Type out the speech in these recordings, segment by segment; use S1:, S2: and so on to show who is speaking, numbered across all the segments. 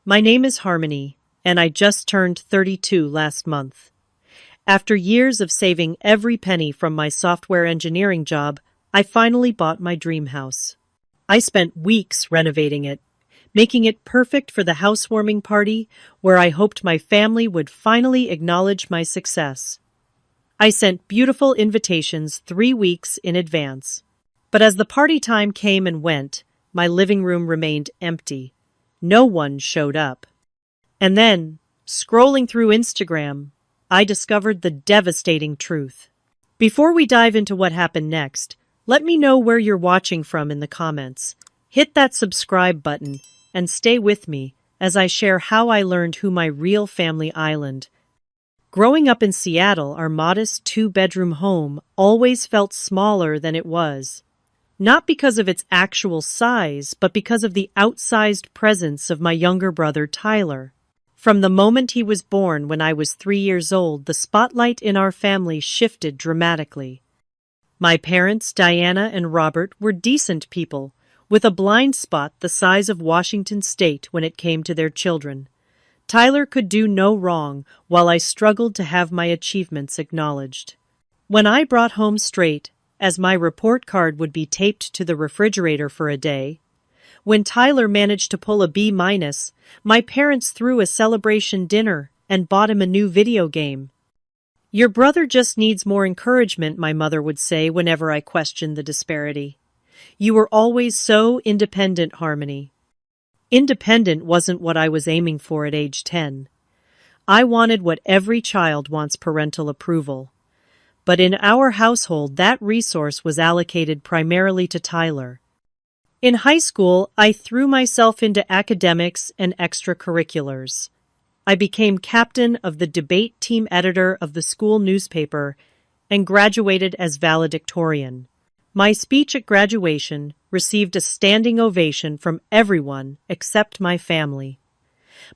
S1: My name is Harmony, and I just turned 32 last month. After years of saving every penny from my software engineering job, I finally bought my dream house. I spent weeks renovating it, making it perfect for the housewarming party where I hoped my family would finally acknowledge my success. I sent beautiful invitations 3 weeks in advance. But as the party time came and went, my living room remained empty. No one showed up. And then, scrolling through Instagram, I discovered the devastating truth. Before we dive into what happened next, let me know where you're watching from in the comments. Hit that subscribe button and stay with me as I share how I learned who my real family island. Growing up in Seattle, our modest 2-bedroom home always felt smaller than it was. Not because of its actual size, but because of the outsized presence of my younger brother Tyler. From the moment he was born when I was 3 years old, the spotlight in our family shifted dramatically. My parents, Diana and Robert, were decent people, with a blind spot the size of Washington State when it came to their children. Tyler could do no wrong, while I struggled to have my achievements acknowledged. When I brought home straight, as my report card would be taped to the refrigerator for a day, when Tyler managed to pull a B-, my parents threw a celebration dinner and bought him a new video game. "Your brother just needs more encouragement," my mother would say whenever I questioned the disparity. "You were always so independent, Harmony." Independent wasn't what I was aiming for at age 10. I wanted what every child wants: parental approval. But in our household, that resource was allocated primarily to Tyler. In high school, I threw myself into academics and extracurriculars. I became captain of the debate team, editor of the school newspaper, and graduated as valedictorian. My speech at graduation received a standing ovation from everyone except my family.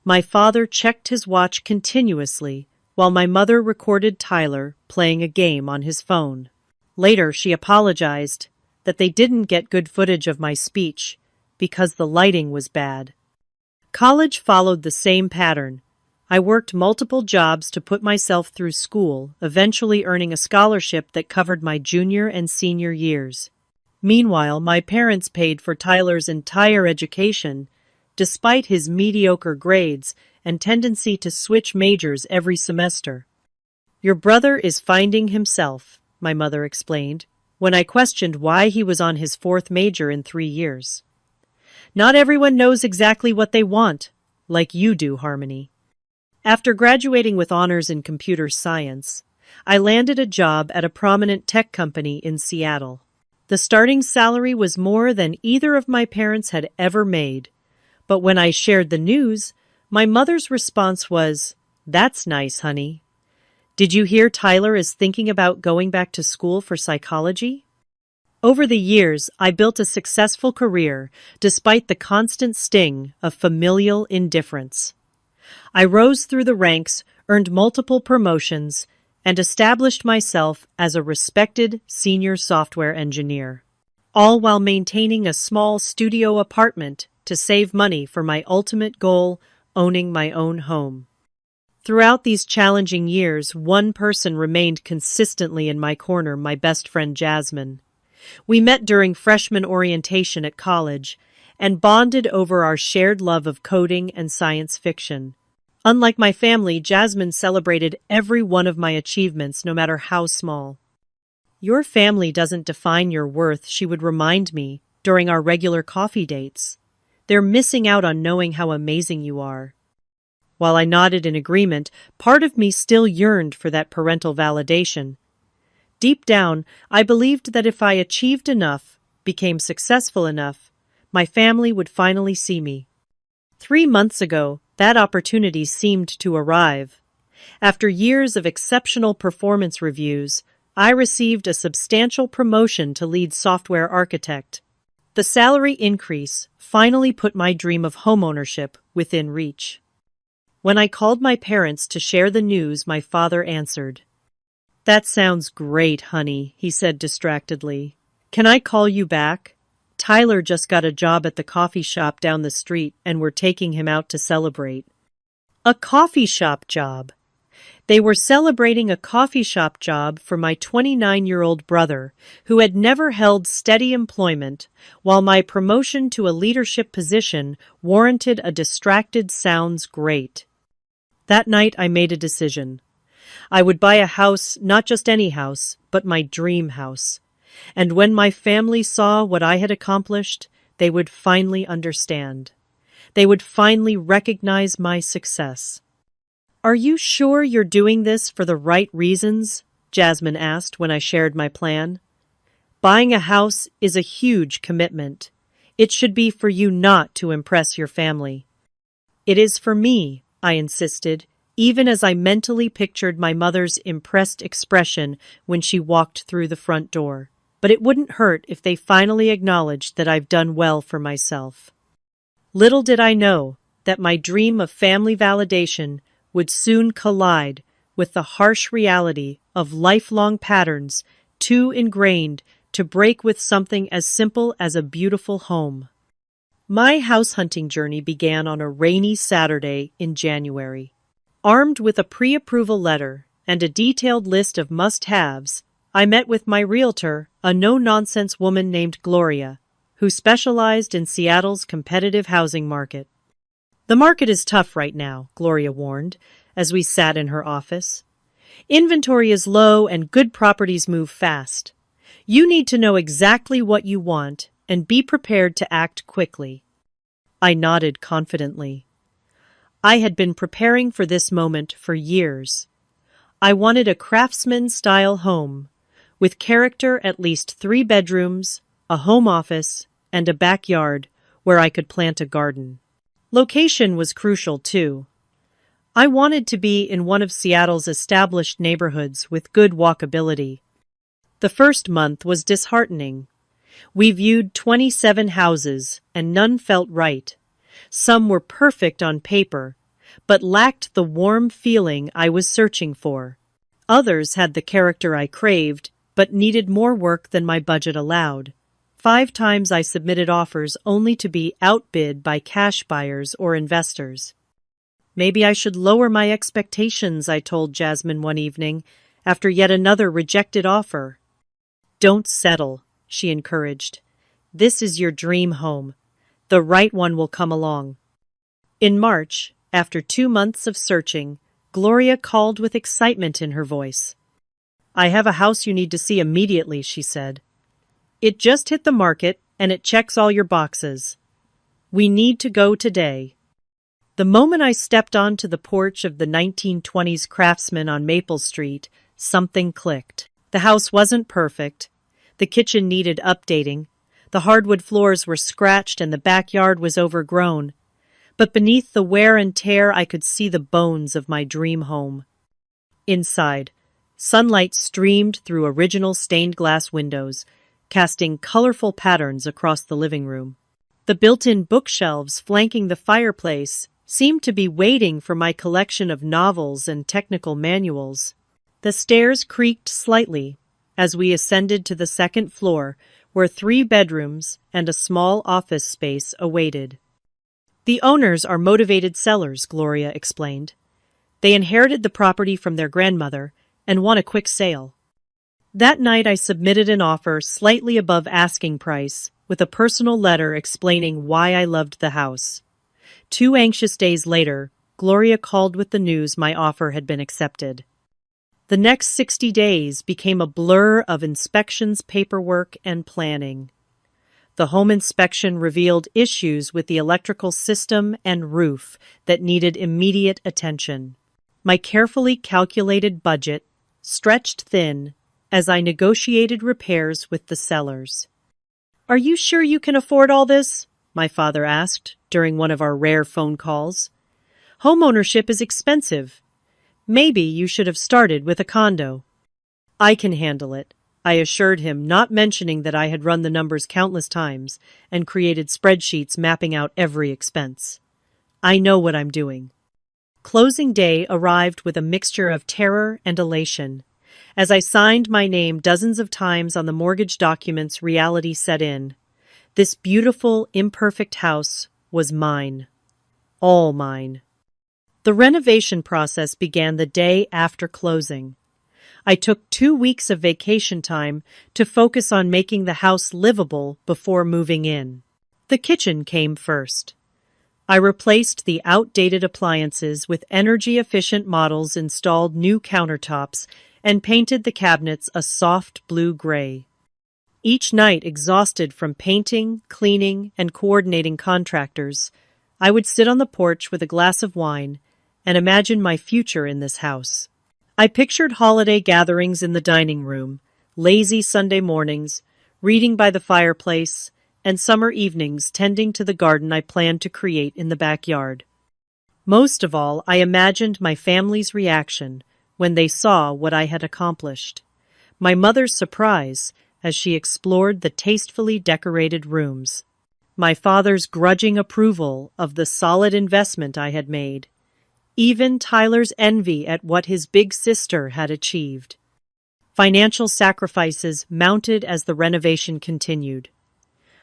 S1: My father checked his watch continuously, while my mother recorded Tyler playing a game on his phone. Later, she apologized that they didn't get good footage of my speech because the lighting was bad. College followed the same pattern. I worked multiple jobs to put myself through school, eventually earning a scholarship that covered my junior and senior years. Meanwhile, my parents paid for Tyler's entire education, despite his mediocre grades and tendency to switch majors every semester. "Your brother is finding himself," my mother explained, when I questioned why he was on his 4th major in 3 years. "Not everyone knows exactly what they want, like you do, Harmony." After graduating with honors in computer science, I landed a job at a prominent tech company in Seattle. The starting salary was more than either of my parents had ever made, but when I shared the news, my mother's response was, "That's nice, honey. Did you hear Tyler is thinking about going back to school for psychology?" Over the years, I built a successful career despite the constant sting of familial indifference. I rose through the ranks, earned multiple promotions, and established myself as a respected senior software engineer, all while maintaining a small studio apartment to save money for my ultimate goal: owning my own home. Throughout these challenging years, one person remained consistently in my corner: my best friend Jasmine. We met during freshman orientation at college and bonded over our shared love of coding and science fiction. Unlike my family, Jasmine celebrated every one of my achievements, no matter how small. "Your family doesn't define your worth," she would remind me during our regular coffee dates. "They're missing out on knowing how amazing you are." While I nodded in agreement, part of me still yearned for that parental validation. Deep down, I believed that if I achieved enough, became successful enough, my family would finally see me. 3 months ago, that opportunity seemed to arrive. After years of exceptional performance reviews, I received a substantial promotion to lead software architect. The salary increase finally put my dream of homeownership within reach. When I called my parents to share the news, my father answered. "That sounds great, honey," he said distractedly. "Can I call you back?" Tyler just got a job at the coffee shop down the street and we're taking him out to celebrate. A coffee shop job. They were celebrating a coffee shop job for my 29-year-old brother, who had never held steady employment, while my promotion to a leadership position warranted a distracted sounds great. That night I made a decision. I would buy a house, not just any house, but my dream house. And when my family saw what I had accomplished, they would finally understand. They would finally recognize my success. "Are you sure you're doing this for the right reasons?" Jasmine asked when I shared my plan. "Buying a house is a huge commitment. It should be for you, not to impress your family." "It is for me," I insisted, even as I mentally pictured my mother's impressed expression when she walked through the front door. But it wouldn't hurt if they finally acknowledged that I've done well for myself. Little did I know that my dream of family validation would soon collide with the harsh reality of lifelong patterns too ingrained to break with something as simple as a beautiful home. My house hunting journey began on a rainy Saturday in January. Armed with a pre-approval letter and a detailed list of must-haves, I met with my realtor, a no-nonsense woman named Gloria, who specialized in Seattle's competitive housing market. "The market is tough right now," Gloria warned, as we sat in her office. "Inventory is low and good properties move fast. You need to know exactly what you want and be prepared to act quickly." I nodded confidently. I had been preparing for this moment for years. I wanted a craftsman-style home, with character, at least 3 bedrooms, a home office, and a backyard where I could plant a garden. Location was crucial, too. I wanted to be in one of Seattle's established neighborhoods with good walkability. The first month was disheartening. We viewed 27 houses, and none felt right. Some were perfect on paper, but lacked the warm feeling I was searching for. Others had the character I craved, but needed more work than my budget allowed. 5 times I submitted offers only to be outbid by cash buyers or investors. "Maybe I should lower my expectations," I told Jasmine one evening, after yet another rejected offer. "Don't settle," she encouraged. "This is your dream home. The right one will come along." In March, after 2 months of searching, Gloria called with excitement in her voice. "I have a house you need to see immediately," she said. "It just hit the market, and it checks all your boxes. We need to go today." The moment I stepped onto the porch of the 1920s Craftsman on Maple Street, something clicked. The house wasn't perfect. The kitchen needed updating. The hardwood floors were scratched and the backyard was overgrown. But beneath the wear and tear, I could see the bones of my dream home. Inside, sunlight streamed through original stained glass windows, casting colorful patterns across the living room. The built-in bookshelves flanking the fireplace seemed to be waiting for my collection of novels and technical manuals. The stairs creaked slightly as we ascended to the second floor, where 3 bedrooms and a small office space awaited. "The owners are motivated sellers," Gloria explained. "They inherited the property from their grandmother and want a quick sale." That night I submitted an offer slightly above asking price, with a personal letter explaining why I loved the house. 2 anxious days later, Gloria called with the news my offer had been accepted. The next 60 days became a blur of inspections, paperwork, and planning. The home inspection revealed issues with the electrical system and roof that needed immediate attention. My carefully calculated budget stretched thin as I negotiated repairs with the sellers. "Are you sure you can afford all this?" my father asked during one of our rare phone calls. "Homeownership is expensive. Maybe you should have started with a condo." "I can handle it," I assured him, not mentioning that I had run the numbers countless times and created spreadsheets mapping out every expense. "I know what I'm doing." Closing day arrived with a mixture of terror and elation. As I signed my name dozens of times on the mortgage documents, reality set in. This beautiful, imperfect house was mine. All mine. The renovation process began the day after closing. I took 2 weeks of vacation time to focus on making the house livable before moving in. The kitchen came first. I replaced the outdated appliances with energy-efficient models, installed new countertops, and painted the cabinets a soft blue-gray. Each night, exhausted from painting, cleaning, and coordinating contractors, I would sit on the porch with a glass of wine and imagine my future in this house. I pictured holiday gatherings in the dining room, lazy Sunday mornings, reading by the fireplace, and summer evenings tending to the garden I planned to create in the backyard. Most of all, I imagined my family's reaction when they saw what I had accomplished. My mother's surprise as she explored the tastefully decorated rooms. My father's grudging approval of the solid investment I had made. Even Tyler's envy at what his big sister had achieved. Financial sacrifices mounted as the renovation continued.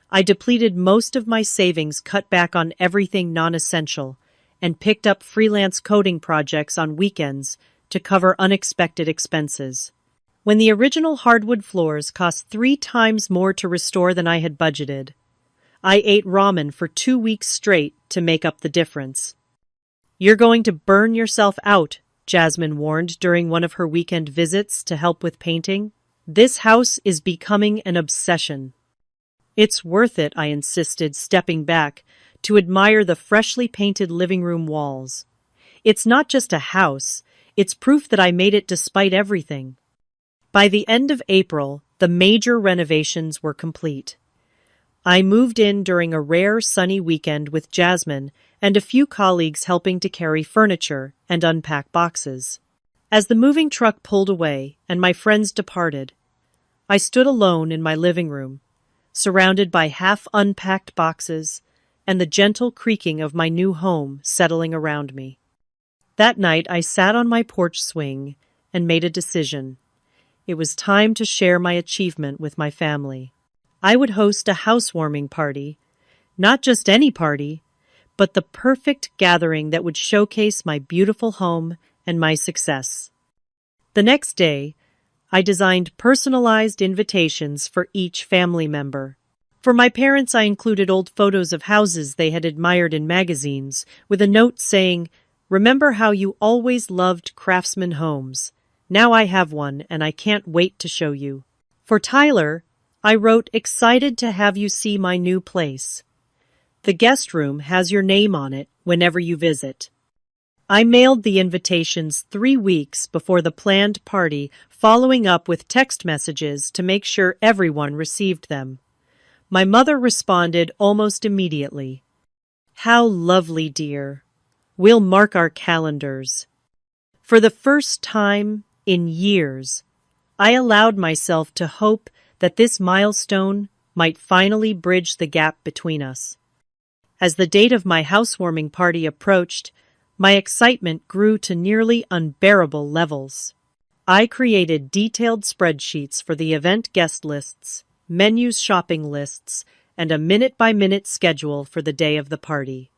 S1: I depleted most of my savings, cut back on everything non-essential, and picked up freelance coding projects on weekends to cover unexpected expenses. When the original hardwood floors cost 3 times more to restore than I had budgeted, I ate ramen for 2 weeks straight to make up the difference. "You're going to burn yourself out," Jasmine warned during one of her weekend visits to help with painting. "This house is becoming an obsession." "It's worth it," I insisted, stepping back to admire the freshly painted living room walls. "It's not just a house, it's proof that I made it despite everything." By the end of April, the major renovations were complete. I moved in during a rare sunny weekend with Jasmine and a few colleagues helping to carry furniture and unpack boxes. As the moving truck pulled away and my friends departed, I stood alone in my living room, surrounded by half-unpacked boxes and the gentle creaking of my new home settling around me. That night, I sat on my porch swing and made a decision. It was time to share my achievement with my family. I would host a housewarming party, not just any party, but the perfect gathering that would showcase my beautiful home and my success. The next day, I designed personalized invitations for each family member. For my parents, I included old photos of houses they had admired in magazines, with a note saying, "Remember how you always loved Craftsman homes. Now I have one, and I can't wait to show you." For Tyler, I wrote, "Excited to have you see my new place. The guest room has your name on it whenever you visit." I mailed the invitations 3 weeks before the planned party, following up with text messages to make sure everyone received them. My mother responded almost immediately. "How lovely, dear. We'll mark our calendars." For the first time in years, I allowed myself to hope that this milestone might finally bridge the gap between us. As the date of my housewarming party approached, my excitement grew to nearly unbearable levels. I created detailed spreadsheets for the event, guest lists, menus, shopping lists, and a minute-by-minute schedule for the day of the party.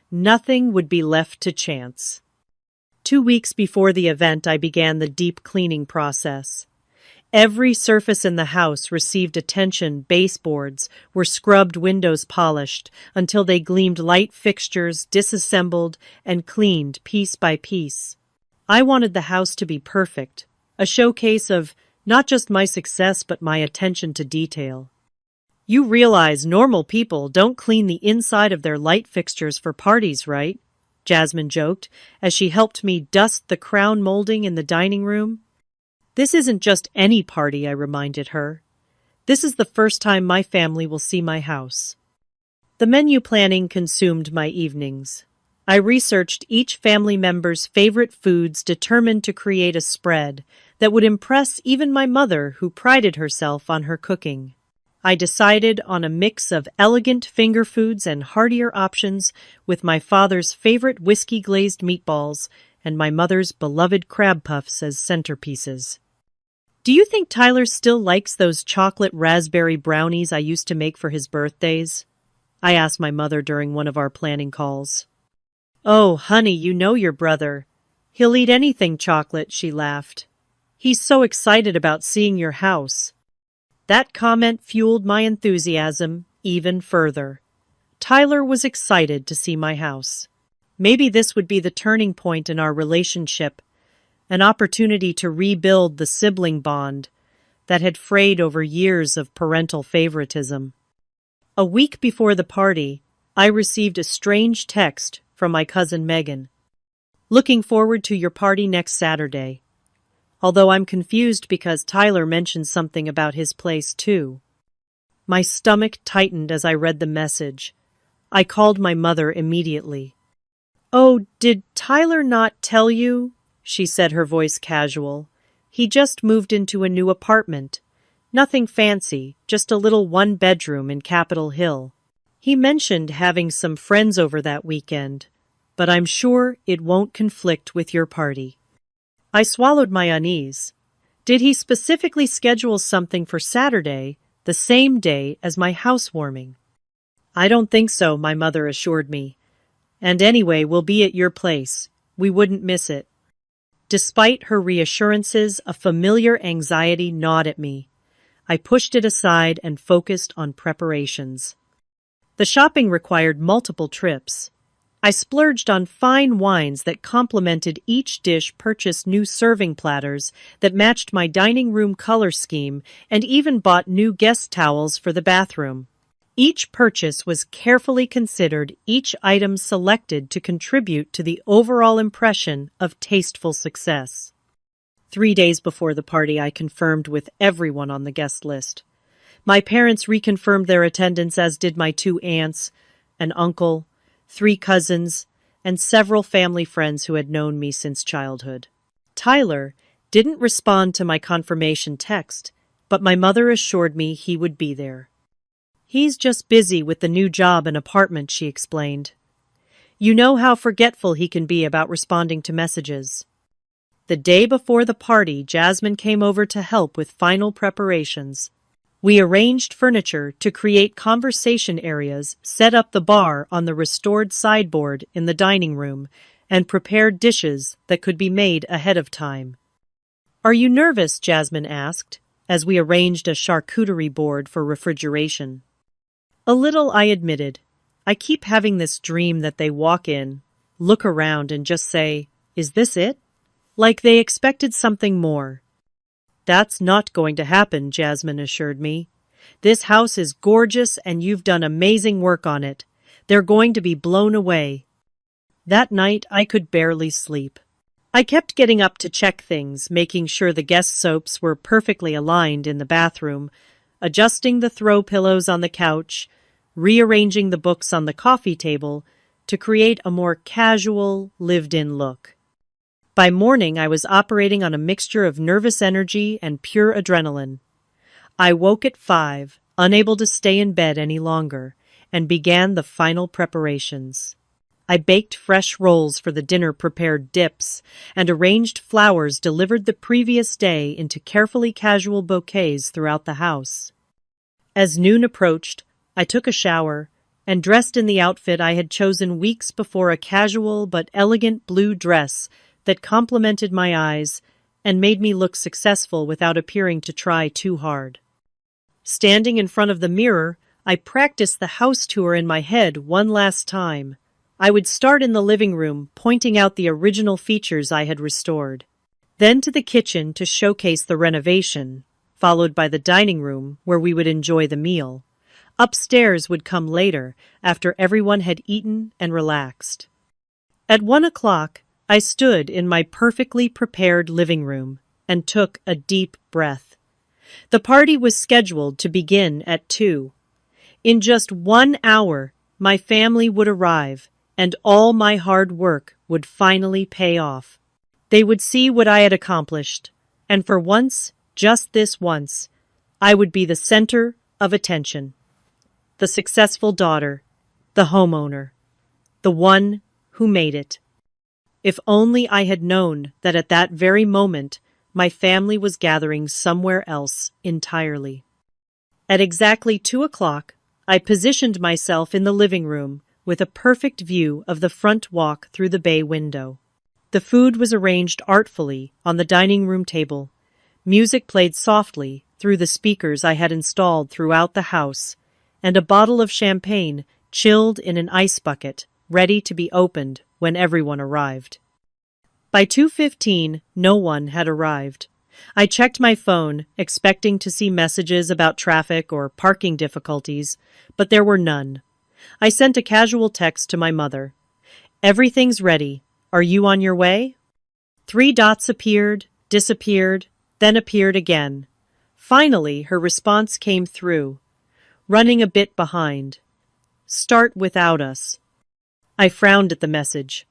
S1: Nothing would be left to chance. 2 weeks before the event, I began the deep cleaning process. Every surface in the house received attention. Baseboards were scrubbed, windows polished, until they gleamed, light fixtures disassembled and cleaned piece by piece. I wanted the house to be perfect, a showcase of not just my success but my attention to detail. "You realize normal people don't clean the inside of their light fixtures for parties, right?" Jasmine joked as she helped me dust the crown molding in the dining room. "This isn't just any party," I reminded her. "This is the first time my family will see my house." The menu planning consumed my evenings. I researched each family member's favorite foods, determined to create a spread that would impress even my mother, who prided herself on her cooking. I decided on a mix of elegant finger foods and heartier options, with my father's favorite whiskey-glazed meatballs and my mother's beloved crab puffs as centerpieces. Do you think Tyler still likes those chocolate raspberry brownies I used to make for his birthdays? I asked my mother during one of our planning calls. Oh, honey, you know your brother. He'll eat anything chocolate, she laughed. He's so excited about seeing your house. That comment fueled my enthusiasm even further. Tyler was excited to see my house. Maybe this would be the turning point in our relationship, an opportunity to rebuild the sibling bond that had frayed over years of parental favoritism. A week before the party, I received a strange text from my cousin Megan. Looking forward to your party next Saturday. Although I'm confused because Tyler mentioned something about his place too. My stomach tightened as I read the message. I called my mother immediately. Oh, did Tyler not tell you? She said, her voice casual. He just moved into a new apartment. Nothing fancy, just a little one-bedroom in Capitol Hill. He mentioned having some friends over that weekend, but I'm sure it won't conflict with your party. I swallowed my unease. Did he specifically schedule something for Saturday, the same day as my housewarming? I don't think so, my mother assured me. And anyway, we'll be at your place. We wouldn't miss it. Despite her reassurances, a familiar anxiety gnawed at me. I pushed it aside and focused on preparations. The shopping required multiple trips. I splurged on fine wines that complemented each dish, purchased new serving platters that matched my dining room color scheme, and even bought new guest towels for the bathroom. Each purchase was carefully considered, each item selected to contribute to the overall impression of tasteful success. 3 days before the party, I confirmed with everyone on the guest list. My parents reconfirmed their attendance, as did my 2 aunts, an uncle, 3 cousins, and several family friends who had known me since childhood. Tyler didn't respond to my confirmation text, but my mother assured me he would be there. He's just busy with the new job and apartment, she explained. You know how forgetful he can be about responding to messages. The day before the party, Jasmine came over to help with final preparations. We arranged furniture to create conversation areas, set up the bar on the restored sideboard in the dining room, and prepared dishes that could be made ahead of time. Are you nervous? Jasmine asked, as we arranged a charcuterie board for refrigeration. A little, I admitted. I keep having this dream that they walk in, look around, and just say, "Is this it?" Like they expected something more. That's not going to happen, Jasmine assured me. This house is gorgeous and you've done amazing work on it. They're going to be blown away. That night, I could barely sleep. I kept getting up to check things, making sure the guest soaps were perfectly aligned in the bathroom, adjusting the throw pillows on the couch, rearranging the books on the coffee table to create a more casual, lived-in look. By morning, I was operating on a mixture of nervous energy and pure adrenaline. I woke at 5, unable to stay in bed any longer, and began the final preparations. I baked fresh rolls for the dinner, prepared dips, and arranged flowers delivered the previous day into carefully casual bouquets throughout the house. As noon approached, I took a shower and dressed in the outfit I had chosen weeks before, a casual but elegant blue dress that complemented my eyes and made me look successful without appearing to try too hard. Standing in front of the mirror, I practiced the house tour in my head one last time. I would start in the living room, pointing out the original features I had restored. Then to the kitchen to showcase the renovation, followed by the dining room where we would enjoy the meal. Upstairs would come later, after everyone had eaten and relaxed. At 1 o'clock, I stood in my perfectly prepared living room and took a deep breath. The party was scheduled to begin at 2. In just 1 hour, my family would arrive, and all my hard work would finally pay off. They would see what I had accomplished, and for once, just this once, I would be the center of attention. The successful daughter, the homeowner, the one who made it. If only I had known that at that very moment, My family was gathering somewhere else entirely. At exactly 2 o'clock, I positioned myself in the living room with a perfect view of the front walk through the bay window. The food was arranged artfully on the dining room table. Music played softly through the speakers I had installed throughout the house, and a bottle of champagne chilled in an ice bucket, ready to be opened when everyone arrived. By 2:15, no one had arrived. I checked my phone, expecting to see messages about traffic or parking difficulties, but there were none. I sent a casual text to my mother. "Everything's ready. Are you on your way?" 3 dots appeared, disappeared, then appeared again. Finally, her response came through. "Running a bit behind. Start without us." I frowned at the message.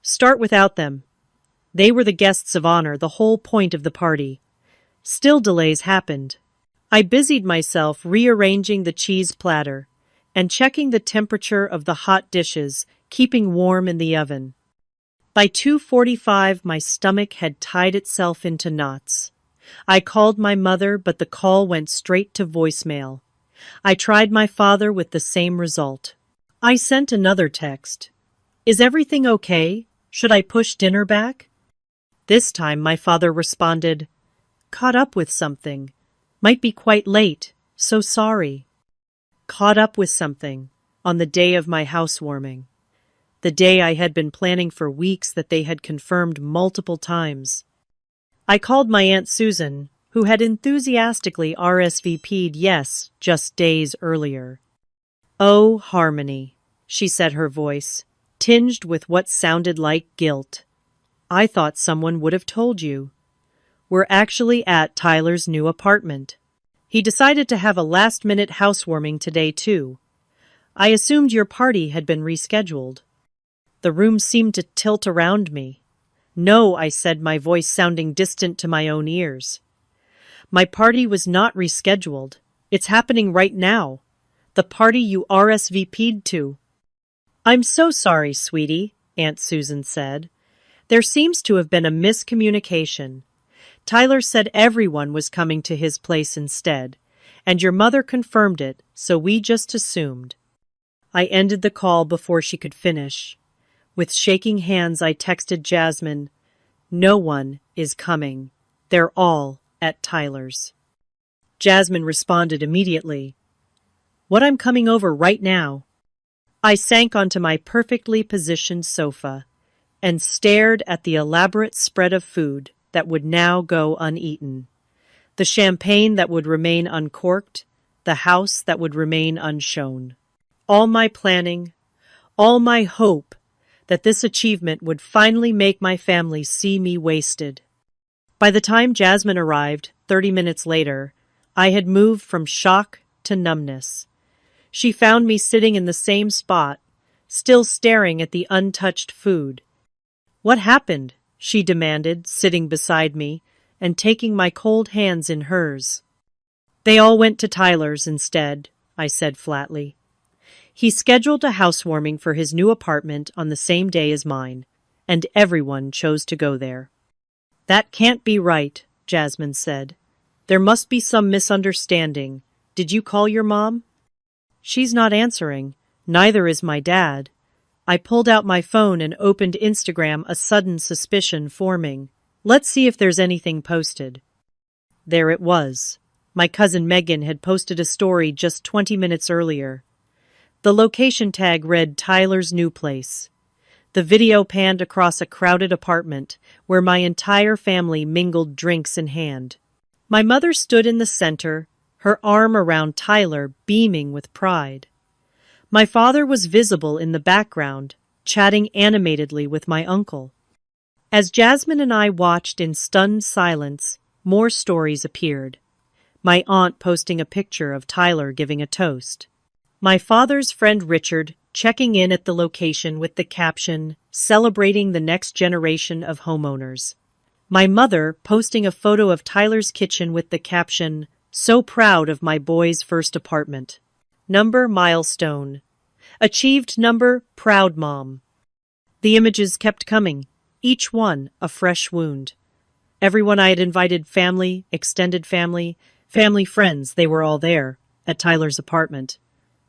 S1: Start without them. They were the guests of honor, the whole point of the party. Still delays happened. I busied myself rearranging the cheese platter and checking the temperature of the hot dishes, keeping warm in the oven. By 2:45, my stomach had tied itself into knots. I called my mother, but the call went straight to voicemail. I tried my father with the same result. I sent another text. "Is everything okay? Should I push dinner back?" This time my father responded, "Caught up with something. Might be quite late, so sorry." Caught up with something on the day of my housewarming. The day I had been planning for weeks that they had confirmed multiple times. I called my Aunt Susan, who had enthusiastically RSVP'd yes just days earlier. "Oh, Harmony," she said, her voice tinged with what sounded like guilt. "I thought someone would have told you. We're actually at Tyler's new apartment. He decided to have a last-minute housewarming today, too. I assumed your party had been rescheduled." The room seemed to tilt around me. "No," I said, my voice sounding distant to my own ears. "My party was not rescheduled. It's happening right now. The party you RSVP'd to." "I'm so sorry, sweetie," Aunt Susan said. "There seems to have been a miscommunication. Tyler said everyone was coming to his place instead, and your mother confirmed it, so we just assumed." I ended the call before she could finish. With shaking hands, I texted Jasmine, "No one is coming. They're all at Tyler's." Jasmine responded immediately, "What, I'm coming over right now." I sank onto my perfectly positioned sofa and stared at the elaborate spread of food that would now go uneaten, the champagne that would remain uncorked, the house that would remain unshown. All my planning, all my hope that this achievement would finally make my family see me wasted. By the time Jasmine arrived, 30 minutes later, I had moved from shock to numbness. She found me sitting in the same spot, still staring at the untouched food. "What happened?" she demanded, sitting beside me and taking my cold hands in hers. "They all went to Tyler's instead," I said flatly. "He scheduled a housewarming for his new apartment on the same day as mine, and everyone chose to go there." "That can't be right," Jasmine said. "There must be some misunderstanding. Did you call your mom?" "She's not answering. Neither is my dad." I pulled out my phone and opened Instagram, a sudden suspicion forming. Let's see if there's anything posted. There it was. My cousin Megan had posted a story just 20 minutes earlier. The location tag read Tyler's new place. The video panned across a crowded apartment where my entire family mingled, drinks in hand. My mother stood in the center, her arm around Tyler, beaming with pride. My father was visible in the background, chatting animatedly with my uncle. As Jasmine and I watched in stunned silence, more stories appeared. My aunt posting a picture of Tyler giving a toast. My father's friend Richard checking in at the location with the caption, "Celebrating the next generation of homeowners." My mother posting a photo of Tyler's kitchen with the caption, "So proud of my boy's first apartment." Number milestone. Achieved number proud mom. The images kept coming, each one a fresh wound. Everyone I had invited, family, extended family, family friends, they were all there, at Tyler's apartment,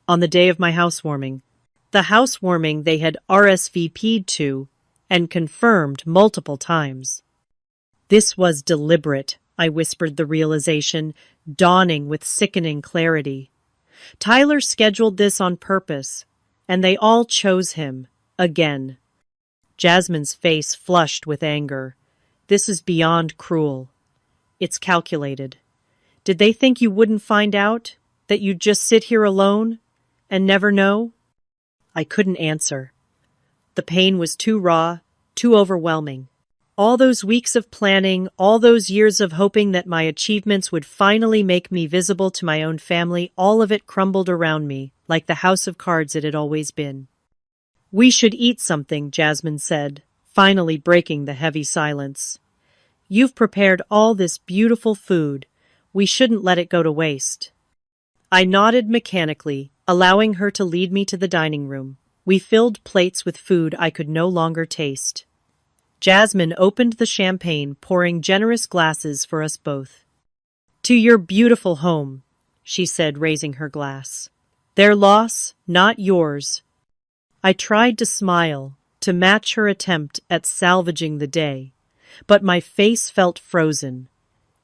S1: on the day of my housewarming. The housewarming they had RSVP'd to and confirmed multiple times. This was deliberate, I whispered the realization, dawning with sickening clarity. Tyler scheduled this on purpose, and they all chose him, again. Jasmine's face flushed with anger. This is beyond cruel. It's calculated. Did they think you wouldn't find out? That you'd just sit here alone and never know? I couldn't answer. The pain was too raw, too overwhelming. All those weeks of planning, all those years of hoping that my achievements would finally make me visible to my own family, all of it crumbled around me, like the house of cards it had always been. "We should eat something," Jasmine said, finally breaking the heavy silence. "You've prepared all this beautiful food. We shouldn't let it go to waste." I nodded mechanically, allowing her to lead me to the dining room. We filled plates with food I could no longer taste. Jasmine opened the champagne, pouring generous glasses for us both. "To your beautiful home," she said, raising her glass. "Their loss, not yours." I tried to smile, to match her attempt at salvaging the day, but my face felt frozen.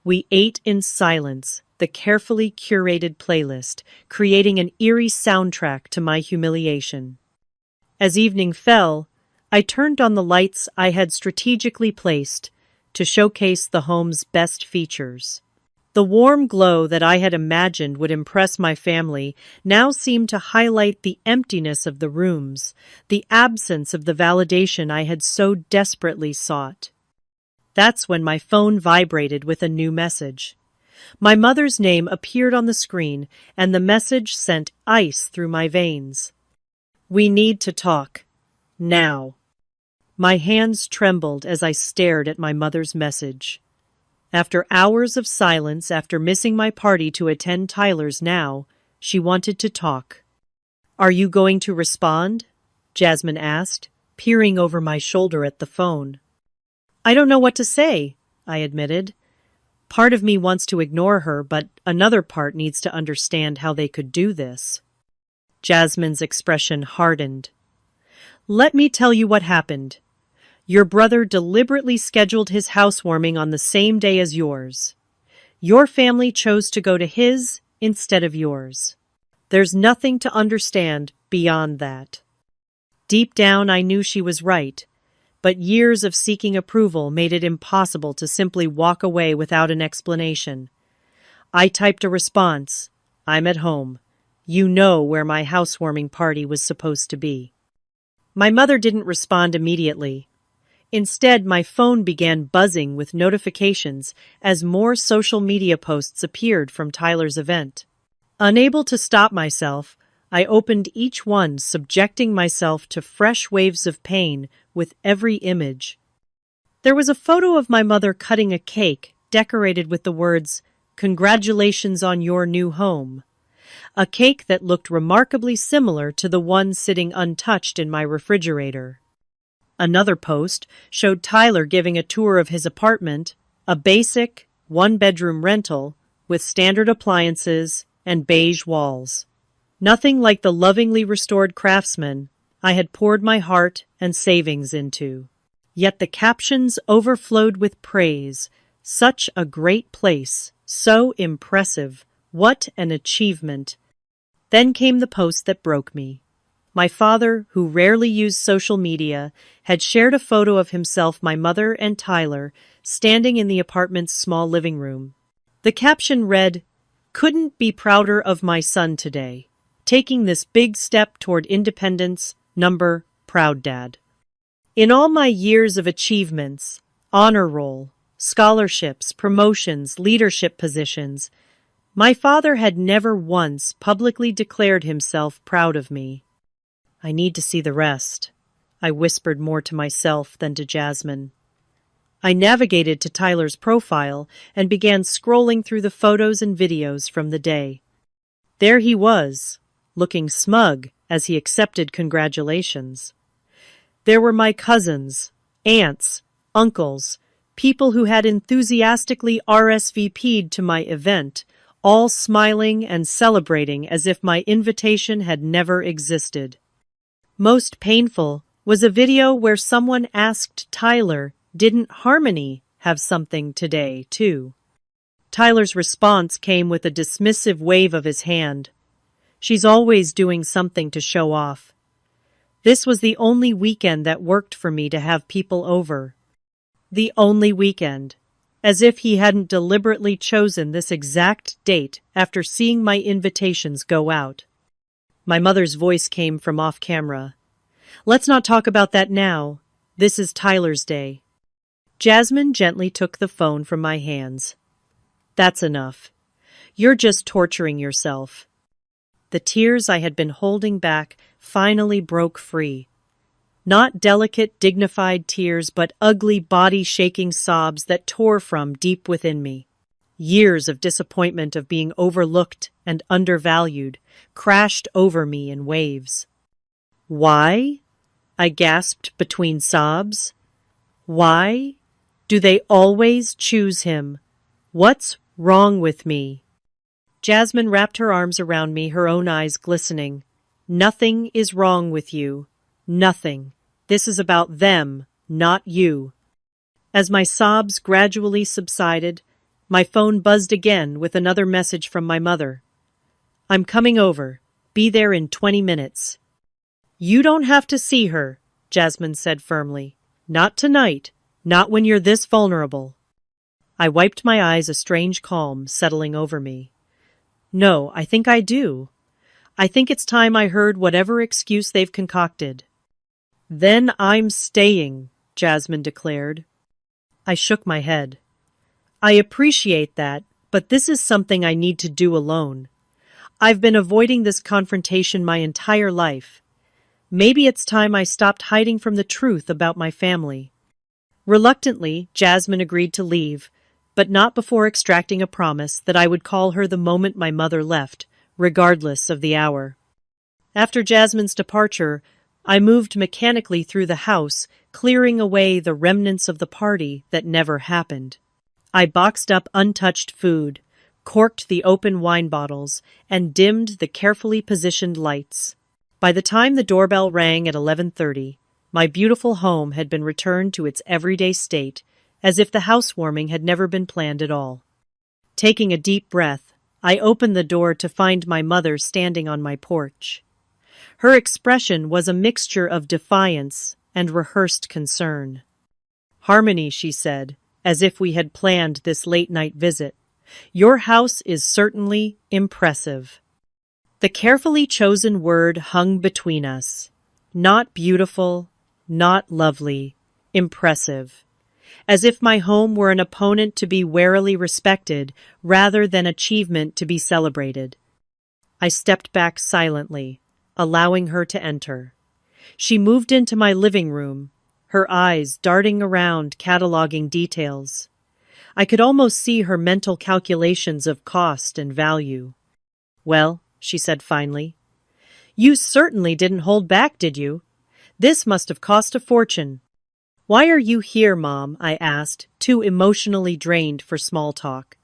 S1: We ate in silence, the carefully curated playlist, creating an eerie soundtrack to my humiliation. As evening fell, I turned on the lights I had strategically placed to showcase the home's best features. The warm glow that I had imagined would impress my family now seemed to highlight the emptiness of the rooms, the absence of the validation I had so desperately sought. That's when my phone vibrated with a new message. My mother's name appeared on the screen, and the message sent ice through my veins. "We need to talk. Now." My hands trembled as I stared at my mother's message. After hours of silence, after missing my party to attend Tyler's now, she wanted to talk. "Are you going to respond?" Jasmine asked, peering over my shoulder at the phone. "I don't know what to say," I admitted. Part of me wants to ignore her, but another part needs to understand how they could do this. Jasmine's expression hardened. "Let me tell you what happened. Your brother deliberately scheduled his housewarming on the same day as yours. Your family chose to go to his instead of yours. There's nothing to understand beyond that." Deep down, I knew she was right, but years of seeking approval made it impossible to simply walk away without an explanation. I typed a response. "I'm at home. You know where my housewarming party was supposed to be." My mother didn't respond immediately. Instead, my phone began buzzing with notifications as more social media posts appeared from Tyler's event. Unable to stop myself, I opened each one, subjecting myself to fresh waves of pain with every image. There was a photo of my mother cutting a cake decorated with the words, "Congratulations on your new home." A cake that looked remarkably similar to the one sitting untouched in my refrigerator. Another post showed Tyler giving a tour of his apartment, a basic, one-bedroom rental with standard appliances and beige walls. Nothing like the lovingly restored craftsman I had poured my heart and savings into. Yet the captions overflowed with praise. "Such a great place, so impressive, what an achievement." Then came the post that broke me. My father, who rarely used social media, had shared a photo of himself, my mother, and Tyler standing in the apartment's small living room. The caption read, "Couldn't be prouder of my son today. Taking this big step toward independence, proud dad." In all my years of achievements, honor roll, scholarships, promotions, leadership positions, my father had never once publicly declared himself proud of me. "I need to see the rest," I whispered more to myself than to Jasmine. I navigated to Tyler's profile and began scrolling through the photos and videos from the day. There he was, looking smug as he accepted congratulations. There were my cousins, aunts, uncles, People who had enthusiastically RSVP'd to my event, all smiling and celebrating as if my invitation had never existed. Most painful was a video where someone asked Tyler, "Didn't Harmony have something today, too?" Tyler's response came with a dismissive wave of his hand. "She's always doing something to show off." This was the only weekend that worked for me to have people over. The only weekend. As if he hadn't deliberately chosen this exact date after seeing my invitations go out. My mother's voice came from off camera. "Let's not talk about that now. This is Tyler's day." Jasmine gently took the phone from my hands. "That's enough. You're just torturing yourself." The tears I had been holding back finally broke free. Not delicate, dignified tears, but ugly, body-shaking sobs that tore from deep within me. Years of disappointment of being overlooked and undervalued crashed over me in waves. "Why?" I gasped between sobs. "Why do they always choose him? What's wrong with me?" Jasmine wrapped her arms around me, her own eyes glistening. "Nothing is wrong with you. Nothing. This is about them, not you." As my sobs gradually subsided, my phone buzzed again with another message from my mother. "I'm coming over. Be there in 20 minutes. "You don't have to see her," Jasmine said firmly. "Not tonight. Not when you're this vulnerable." I wiped my eyes, a strange calm settling over me. "No, I think I do. I think it's time I heard whatever excuse they've concocted." "Then I'm staying," Jasmine declared. I shook my head. "I appreciate that, but this is something I need to do alone. I've been avoiding this confrontation my entire life. Maybe it's time I stopped hiding from the truth about my family." Reluctantly, Jasmine agreed to leave, but not before extracting a promise that I would call her the moment my mother left, regardless of the hour. After Jasmine's departure, I moved mechanically through the house, clearing away the remnants of the party that never happened. I boxed up untouched food, corked the open wine bottles, and dimmed the carefully positioned lights. By the time the doorbell rang at 11:30, my beautiful home had been returned to its everyday state, as if the housewarming had never been planned at all. Taking a deep breath, I opened the door to find my mother standing on my porch. Her expression was a mixture of defiance and rehearsed concern. "Harmony," she said, as if we had planned this late-night visit, "your house is certainly impressive." The carefully chosen word hung between us. Not beautiful, not lovely, impressive. As if my home were an opponent to be warily respected rather than achievement to be celebrated. I stepped back silently, allowing her to enter. She moved into my living room, her eyes darting around, cataloging details. I could almost see her mental calculations of cost and value. "Well," she said finally, "you certainly didn't hold back, did you? This must have cost a fortune." "Why are you here, Mom?" I asked, too emotionally drained for small talk.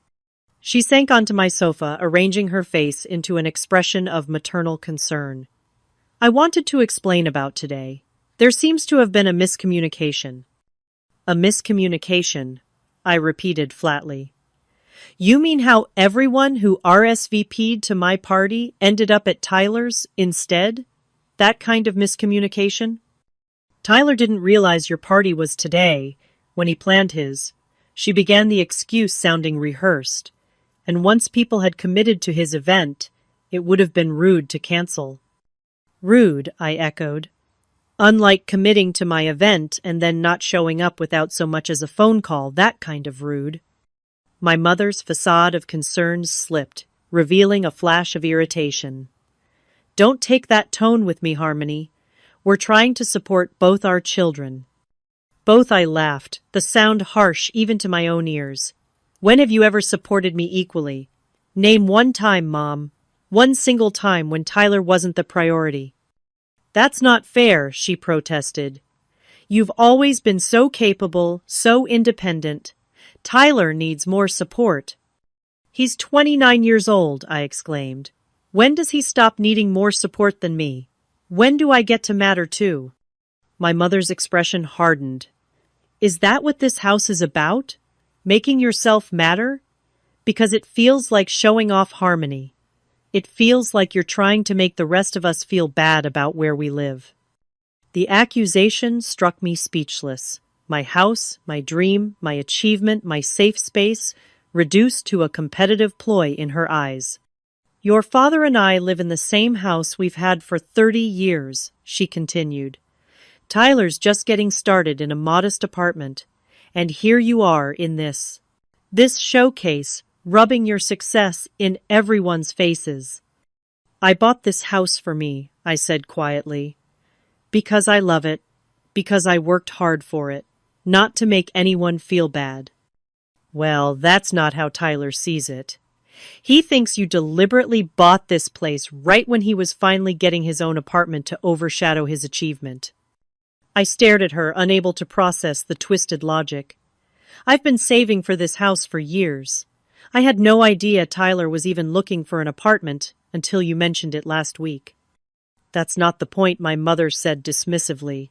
S1: She sank onto my sofa, arranging her face into an expression of maternal concern. "I wanted to explain about today. There seems to have been a miscommunication." "A miscommunication," I repeated flatly. "You mean how everyone who RSVP'd to my party ended up at Tyler's instead? That kind of miscommunication?" "Tyler didn't realize your party was today when he planned his." She began, the excuse sounding rehearsed. "And once people had committed to his event, it would have been rude to cancel." "Rude," I echoed. "Unlike committing to my event and then not showing up without so much as a phone call, that kind of rude." My mother's facade of concern slipped, revealing a flash of irritation. "Don't take that tone with me, Harmony. We're trying to support both our children." "Both," I laughed, the sound harsh even to my own ears. "When have you ever supported me equally? Name one time, Mom. One single time when Tyler wasn't the priority." "That's not fair," she protested. You've always been so capable, so independent. Tyler needs more support." "He's 29 years old," I exclaimed. "When does he stop needing more support than me? When do I get to matter too?" My mother's expression hardened. "Is that what this house is about? Making yourself matter? Because it feels like showing off harmony. It feels like you're trying to make the rest of us feel bad about where we live." The accusation struck me speechless. My house, my dream, my achievement, my safe space, reduced to a competitive ploy in her eyes. "Your father and I live in the same house we've had for 30 years, she continued. "Tyler's just getting started in a modest apartment, and here you are in this showcase, rubbing your success in everyone's faces." "I bought this house for me," I said quietly. "Because I love it, because I worked hard for it, not to make anyone feel bad." "Well, that's not how Tyler sees it. He thinks you deliberately bought this place right when he was finally getting his own apartment to overshadow his achievement." I stared at her, unable to process the twisted logic. "I've been saving for this house for years. I had no idea Tyler was even looking for an apartment until you mentioned it last week." "That's not the point," my mother said dismissively.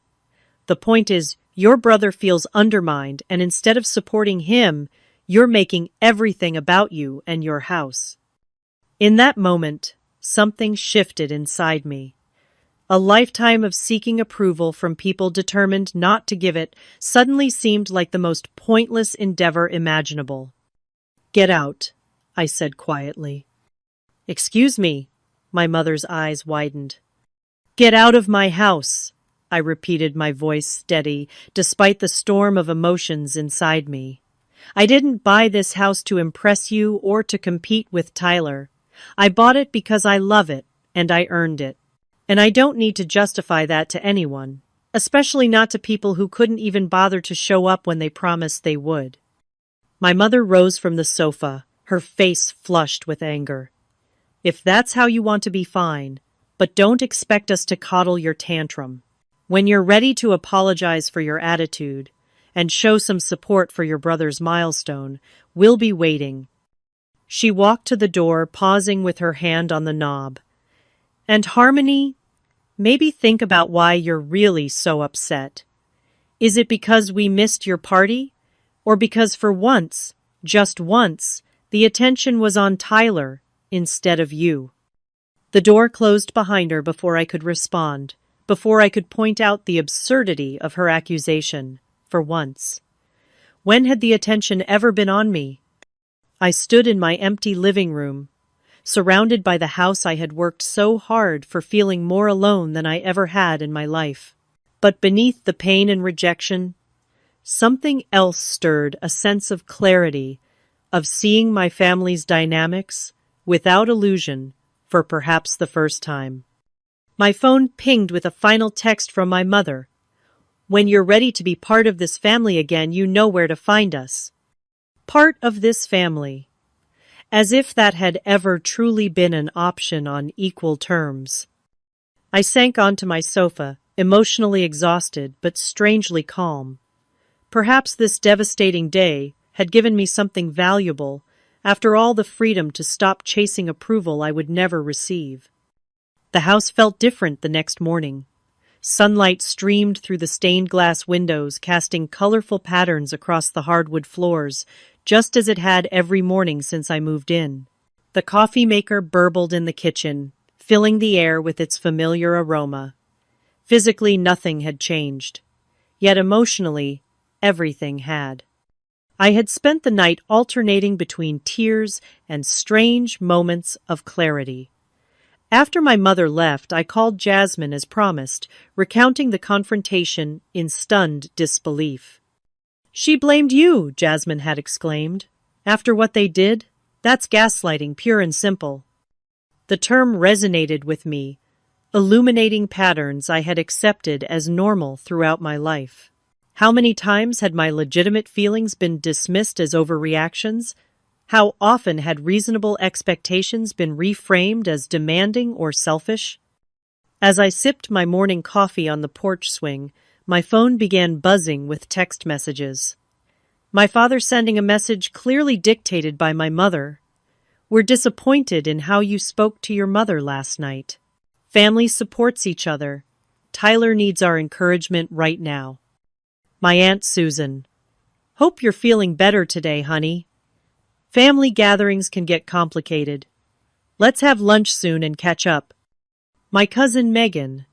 S1: "The point is, your brother feels undermined, and instead of supporting him, you're making everything about you and your house." In that moment, something shifted inside me. A lifetime of seeking approval from people determined not to give it suddenly seemed like the most pointless endeavor imaginable. "Get out," I said quietly. "Excuse me," my mother's eyes widened. "Get out of my house," I repeated, my voice steady, despite the storm of emotions inside me. "I didn't buy this house to impress you or to compete with Tyler. I bought it because I love it, and I earned it. And I don't need to justify that to anyone, especially not to people who couldn't even bother to show up when they promised they would." My mother rose from the sofa, her face flushed with anger. "If that's how you want to be, fine, but don't expect us to coddle your tantrum. When you're ready to apologize for your attitude and show some support for your brother's milestone, we'll be waiting." She walked to the door, pausing with her hand on the knob. "And Harmony, maybe think about why you're really so upset. Is it because we missed your party? Or because for once, just once, the attention was on Tyler instead of you?" The door closed behind her before I could respond, before I could point out the absurdity of her accusation. For once. When had the attention ever been on me? I stood in my empty living room, surrounded by the house I had worked so hard for, feeling more alone than I ever had in my life. But beneath the pain and rejection, something else stirred, a sense of clarity, of seeing my family's dynamics, without illusion, for perhaps the first time. My phone pinged with a final text from my mother. "When you're ready to be part of this family again, you know where to find us." Part of this family. As if that had ever truly been an option on equal terms. I sank onto my sofa, emotionally exhausted but strangely calm. Perhaps this devastating day had given me something valuable, after all, the freedom to stop chasing approval I would never receive. The house felt different the next morning. Sunlight streamed through the stained glass windows, casting colorful patterns across the hardwood floors, just as it had every morning since I moved in. The coffee maker burbled in the kitchen, filling the air with its familiar aroma. Physically, nothing had changed. Yet emotionally, everything had. I had spent the night alternating between tears and strange moments of clarity. After my mother left, I called Jasmine as promised, recounting the confrontation in stunned disbelief. "She blamed you," Jasmine had exclaimed. "After what they did? That's gaslighting, pure and simple." The term resonated with me, illuminating patterns I had accepted as normal throughout my life. How many times had my legitimate feelings been dismissed as overreactions? How often had reasonable expectations been reframed as demanding or selfish? As I sipped my morning coffee on the porch swing, My phone began buzzing with text messages. My father sending a message clearly dictated by my mother. We're disappointed in how you spoke to your mother last night. Family supports each other. Tyler needs our encouragement right now. My Aunt Susan. Hope you're feeling better today, honey. Family gatherings can get complicated. Let's have lunch soon and catch up. My cousin Megan.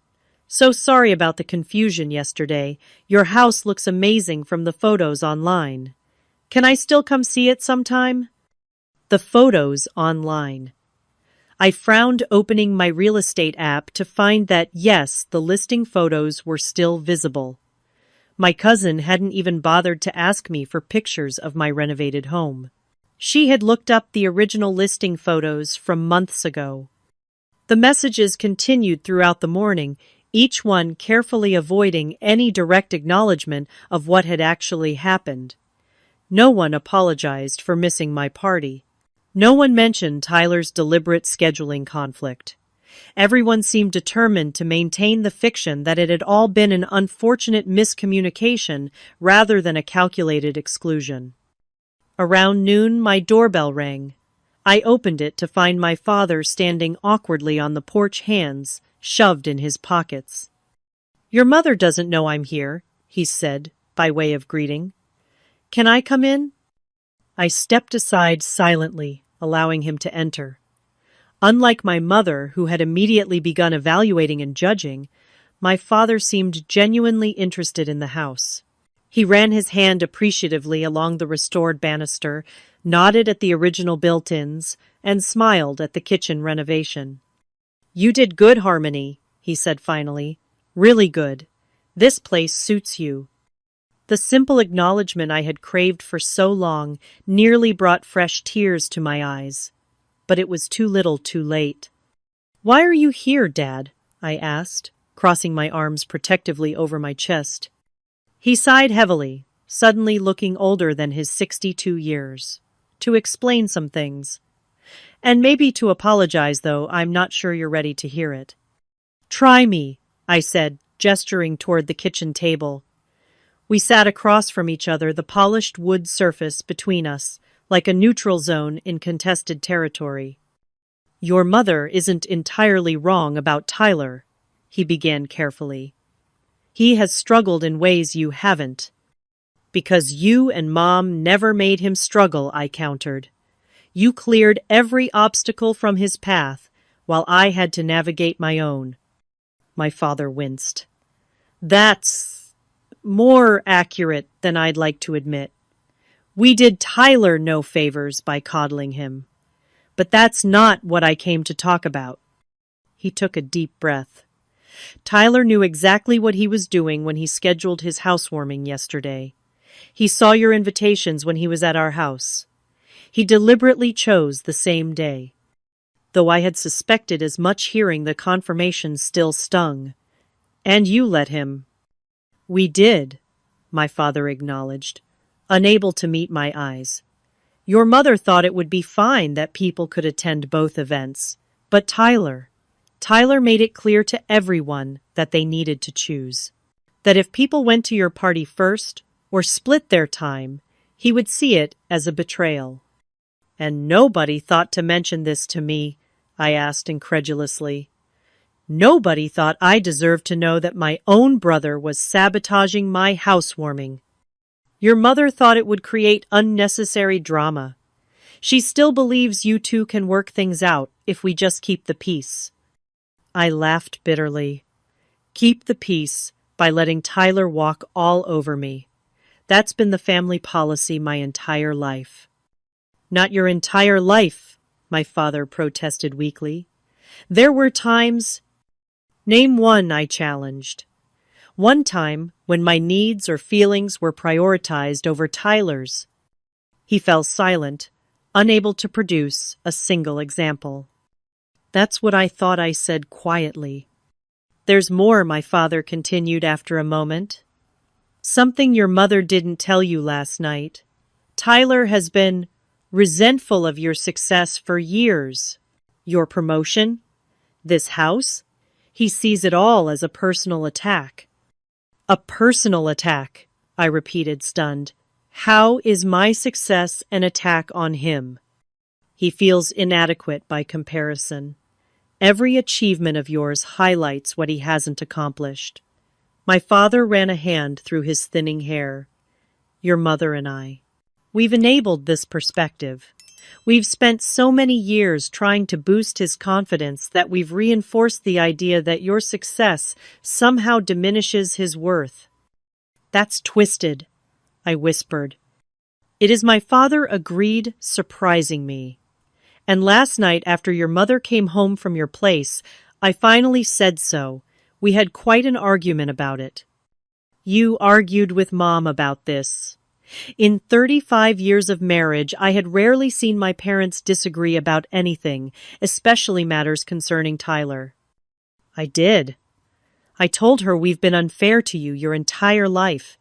S1: So sorry about the confusion yesterday. Your house looks amazing from the photos online. Can I still come see it sometime? The photos online. I frowned opening my real estate app to find that, yes, the listing photos were still visible. My cousin hadn't even bothered to ask me for pictures of my renovated home. She had looked up the original listing photos from months ago. The messages continued throughout the morning, each one carefully avoiding any direct acknowledgement of what had actually happened. No one apologized for missing my party. No one mentioned Tyler's deliberate scheduling conflict. Everyone seemed determined to maintain the fiction that it had all been an unfortunate miscommunication rather than a calculated exclusion. Around noon, my doorbell rang. I opened it to find my father standing awkwardly on the porch, hands shoved in his pockets. "Your mother doesn't know I'm here," he said, by way of greeting. "Can I come in?" I stepped aside silently, allowing him to enter. Unlike my mother, who had immediately begun evaluating and judging, my father seemed genuinely interested in the house. He ran his hand appreciatively along the restored banister, nodded at the original built-ins, and smiled at the kitchen renovation. "You did good, Harmony," he said finally. "Really good. This place suits you." The simple acknowledgement I had craved for so long nearly brought fresh tears to my eyes. But it was too little too late. "Why are you here, Dad?" I asked, crossing my arms protectively over my chest. He sighed heavily, suddenly looking older than his 62 years. "To explain some things. And maybe to apologize, though I'm not sure you're ready to hear it." "Try me," I said, gesturing toward the kitchen table. We sat across from each other, the polished wood surface between us, like a neutral zone in contested territory. "Your mother isn't entirely wrong about Tyler," he began carefully. "He has struggled in ways you haven't." "Because you and Mom never made him struggle," I countered. "You cleared every obstacle from his path, while I had to navigate my own." My father winced. "That's more accurate than I'd like to admit. We did Tyler no favors by coddling him. But that's not what I came to talk about." He took a deep breath. "Tyler knew exactly what he was doing when he scheduled his housewarming yesterday. He saw your invitations when he was at our house. He deliberately chose the same day. Though I had suspected as much, hearing the confirmation still stung. And you let him." "We did," my father acknowledged, unable to meet my eyes. "Your mother thought it would be fine that people could attend both events. But Tyler made it clear to everyone that they needed to choose. That if people went to your party first, or split their time, he would see it as a betrayal." "And nobody thought to mention this to me?" I asked incredulously. "Nobody thought I deserved to know that my own brother was sabotaging my housewarming. Your mother thought it would create unnecessary drama. She still believes you two can work things out if we just keep the peace." I laughed bitterly. Keep the peace by letting Tyler walk all over me. That's been the family policy my entire life. "Not your entire life," my father protested weakly. "There were times—" "Name one," I challenged. "One time when my needs or feelings were prioritized over Tyler's." He fell silent, unable to produce a single example. "That's what I thought," I said quietly. "There's more," my father continued after a moment. "Something your mother didn't tell you last night. Tyler has been resentful of your success for years. Your promotion, this house, he sees it all as a personal attack." A personal attack, I repeated, stunned. How is my success an attack on him? He feels inadequate by comparison. Every achievement of yours highlights what he hasn't accomplished. My father ran a hand through his thinning hair. Your mother and I. We've enabled this perspective. We've spent so many years trying to boost his confidence that we've reinforced the idea that your success somehow diminishes his worth. That's twisted, I whispered. It is, my father agreed, surprising me. And last night, after your mother came home from your place, I finally said so. We had quite an argument about it. You argued with Mom about this. In 35 years of marriage, I had rarely seen my parents disagree about anything, especially matters concerning Tyler. I did. I told her we've been unfair to you your entire life,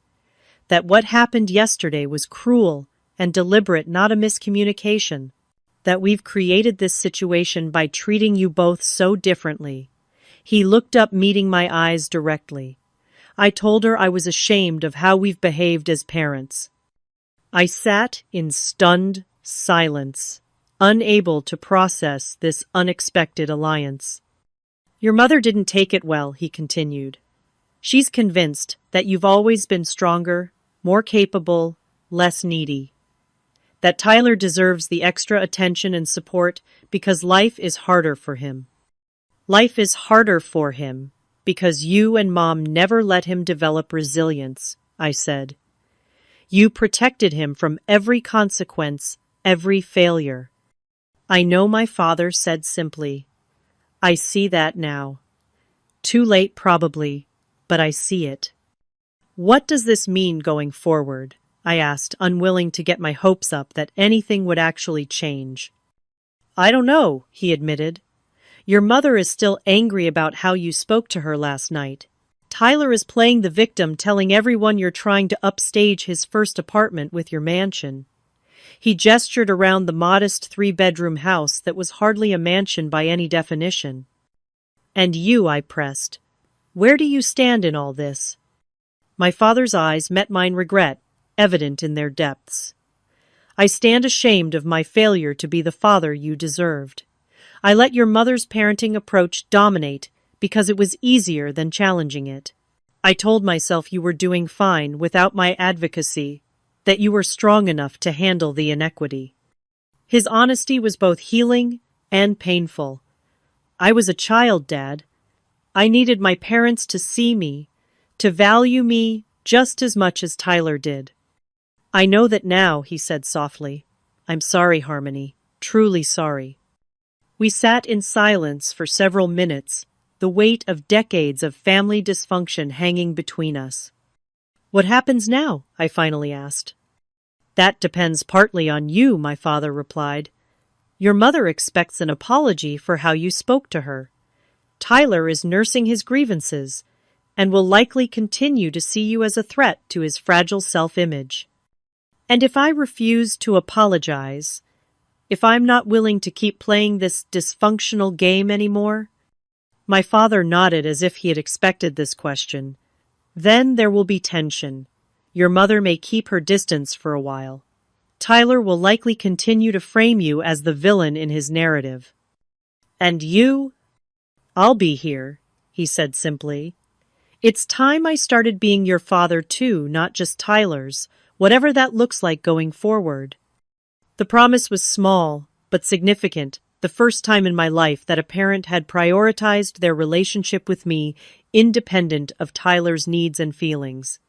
S1: that what happened yesterday was cruel and deliberate, not a miscommunication, that we've created this situation by treating you both so differently. He looked up, meeting my eyes directly. I told her I was ashamed of how we've behaved as parents. I sat in stunned silence, unable to process this unexpected alliance. Your mother didn't take it well, he continued. She's convinced that you've always been stronger, more capable, less needy. That Tyler deserves the extra attention and support because life is harder for him. Life is harder for him because you and Mom never let him develop resilience, I said. You protected him from every consequence, every failure. I know, my father said simply. I see that now. Too late, probably, but I see it. What does this mean going forward? I asked, unwilling to get my hopes up that anything would actually change. I don't know, he admitted. Your mother is still angry about how you spoke to her last night. Tyler is playing the victim, telling everyone you're trying to upstage his first apartment with your mansion. He gestured around the modest 3-bedroom house that was hardly a mansion by any definition. And you, I pressed. Where do you stand in all this? My father's eyes met mine, regret evident in their depths. I stand ashamed of my failure to be the father you deserved. I let your mother's parenting approach dominate because it was easier than challenging it. I told myself you were doing fine without my advocacy, that you were strong enough to handle the inequity. His honesty was both healing and painful. I was a child, Dad. I needed my parents to see me, to value me just as much as Tyler did. I know that now, he said softly. I'm sorry, Harmony, truly sorry. We sat in silence for several minutes, the weight of decades of family dysfunction hanging between us. What happens now? I finally asked. That depends partly on you, my father replied. Your mother expects an apology for how you spoke to her. Tyler is nursing his grievances and will likely continue to see you as a threat to his fragile self-image. And if I refuse to apologize, if I'm not willing to keep playing this dysfunctional game anymore? My father nodded as if he had expected this question. Then there will be tension. Your mother may keep her distance for a while. Tyler will likely continue to frame you as the villain in his narrative. And you? I'll be here, he said simply. It's time I started being your father too, not just Tyler's, whatever that looks like going forward. The promise was small, but significant, the first time in my life that a parent had prioritized their relationship with me, independent of Tyler's needs and feelings.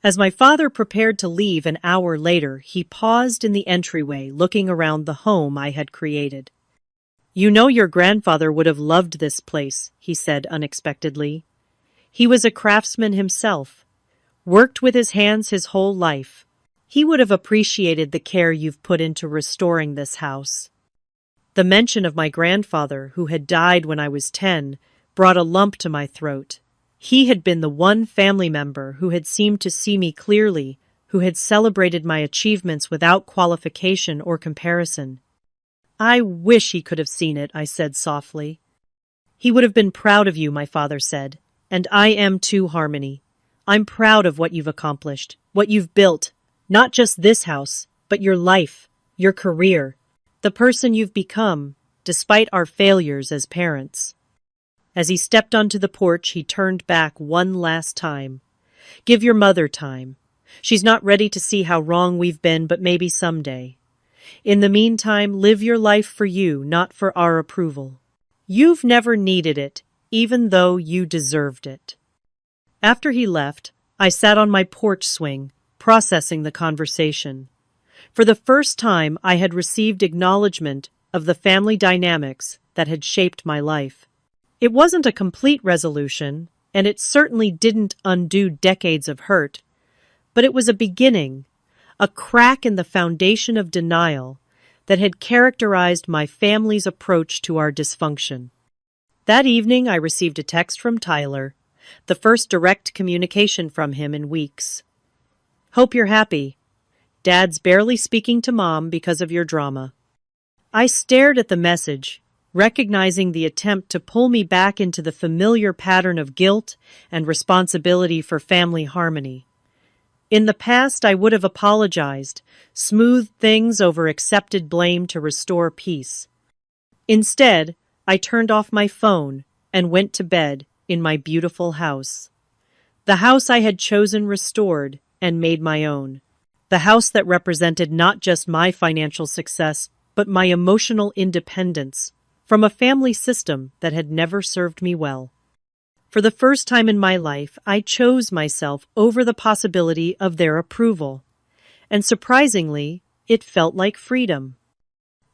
S1: As my father prepared to leave an hour later, he paused in the entryway, looking around the home I had created. You know, your grandfather would have loved this place, he said unexpectedly. He was a craftsman himself, worked with his hands his whole life. He would have appreciated the care you've put into restoring this house. The mention of my grandfather, who had died when I was 10, brought a lump to my throat. He had been the one family member who had seemed to see me clearly, who had celebrated my achievements without qualification or comparison. I wish he could have seen it, I said softly. He would have been proud of you, my father said. And I am too, Harmony. I'm proud of what you've accomplished, what you've built, not just this house, but your life, your career, the person you've become, despite our failures as parents. As he stepped onto the porch, he turned back one last time. Give your mother time. She's not ready to see how wrong we've been, but maybe someday. In the meantime, live your life for you, not for our approval. You've never needed it, even though you deserved it. After he left, I sat on my porch swing, processing the conversation. For the first time, I had received acknowledgement of the family dynamics that had shaped my life. It wasn't a complete resolution, and it certainly didn't undo decades of hurt, but it was a beginning, a crack in the foundation of denial that had characterized my family's approach to our dysfunction. That evening, I received a text from Tyler, the first direct communication from him in weeks. Hope you're happy. Dad's barely speaking to Mom because of your drama. I stared at the message, recognizing the attempt to pull me back into the familiar pattern of guilt and responsibility for family harmony. In the past, I would have apologized, smoothed things over accepted blame to restore peace. Instead, I turned off my phone and went to bed in my beautiful house. The house I had chosen restored and made my own. The house that represented not just my financial success, but my emotional independence from a family system that had never served me well. For the first time in my life, I chose myself over the possibility of their approval. And surprisingly, it felt like freedom.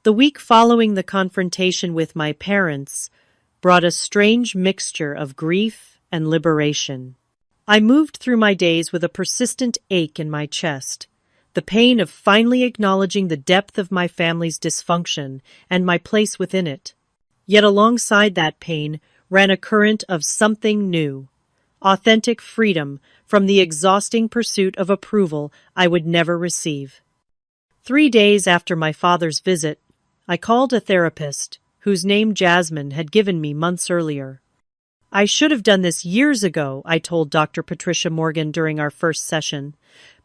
S1: The week following the confrontation with my parents brought a strange mixture of grief and liberation. I moved through my days with a persistent ache in my chest, the pain of finally acknowledging the depth of my family's dysfunction and my place within it. Yet alongside that pain ran a current of something new, authentic freedom from the exhausting pursuit of approval I would never receive. 3 days after my father's visit, I called a therapist whose name Jasmine had given me months earlier. I should have done this years ago, I told Dr. Patricia Morgan during our first session,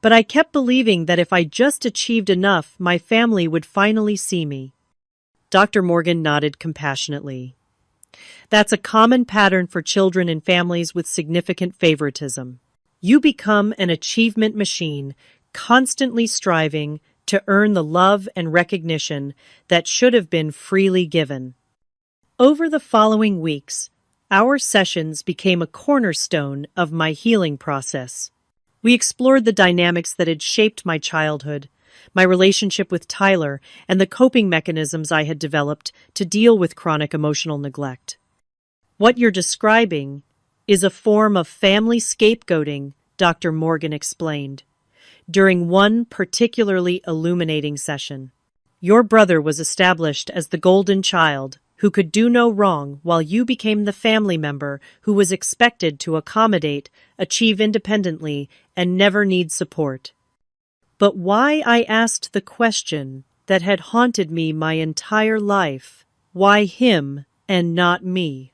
S1: but I kept believing that if I just achieved enough, my family would finally see me. Dr. Morgan nodded compassionately. That's a common pattern for children in families with significant favoritism. You become an achievement machine, constantly striving to earn the love and recognition that should have been freely given. Over the following weeks, our sessions became a cornerstone of my healing process. We explored the dynamics that had shaped my childhood, my relationship with Tyler, and the coping mechanisms I had developed to deal with chronic emotional neglect. What you're describing is a form of family scapegoating, Dr. Morgan explained, during one particularly illuminating session. Your brother was established as the golden child who could do no wrong, while you became the family member who was expected to accommodate, achieve independently, and never need support. But why, I asked the question that had haunted me my entire life. Why him and not me?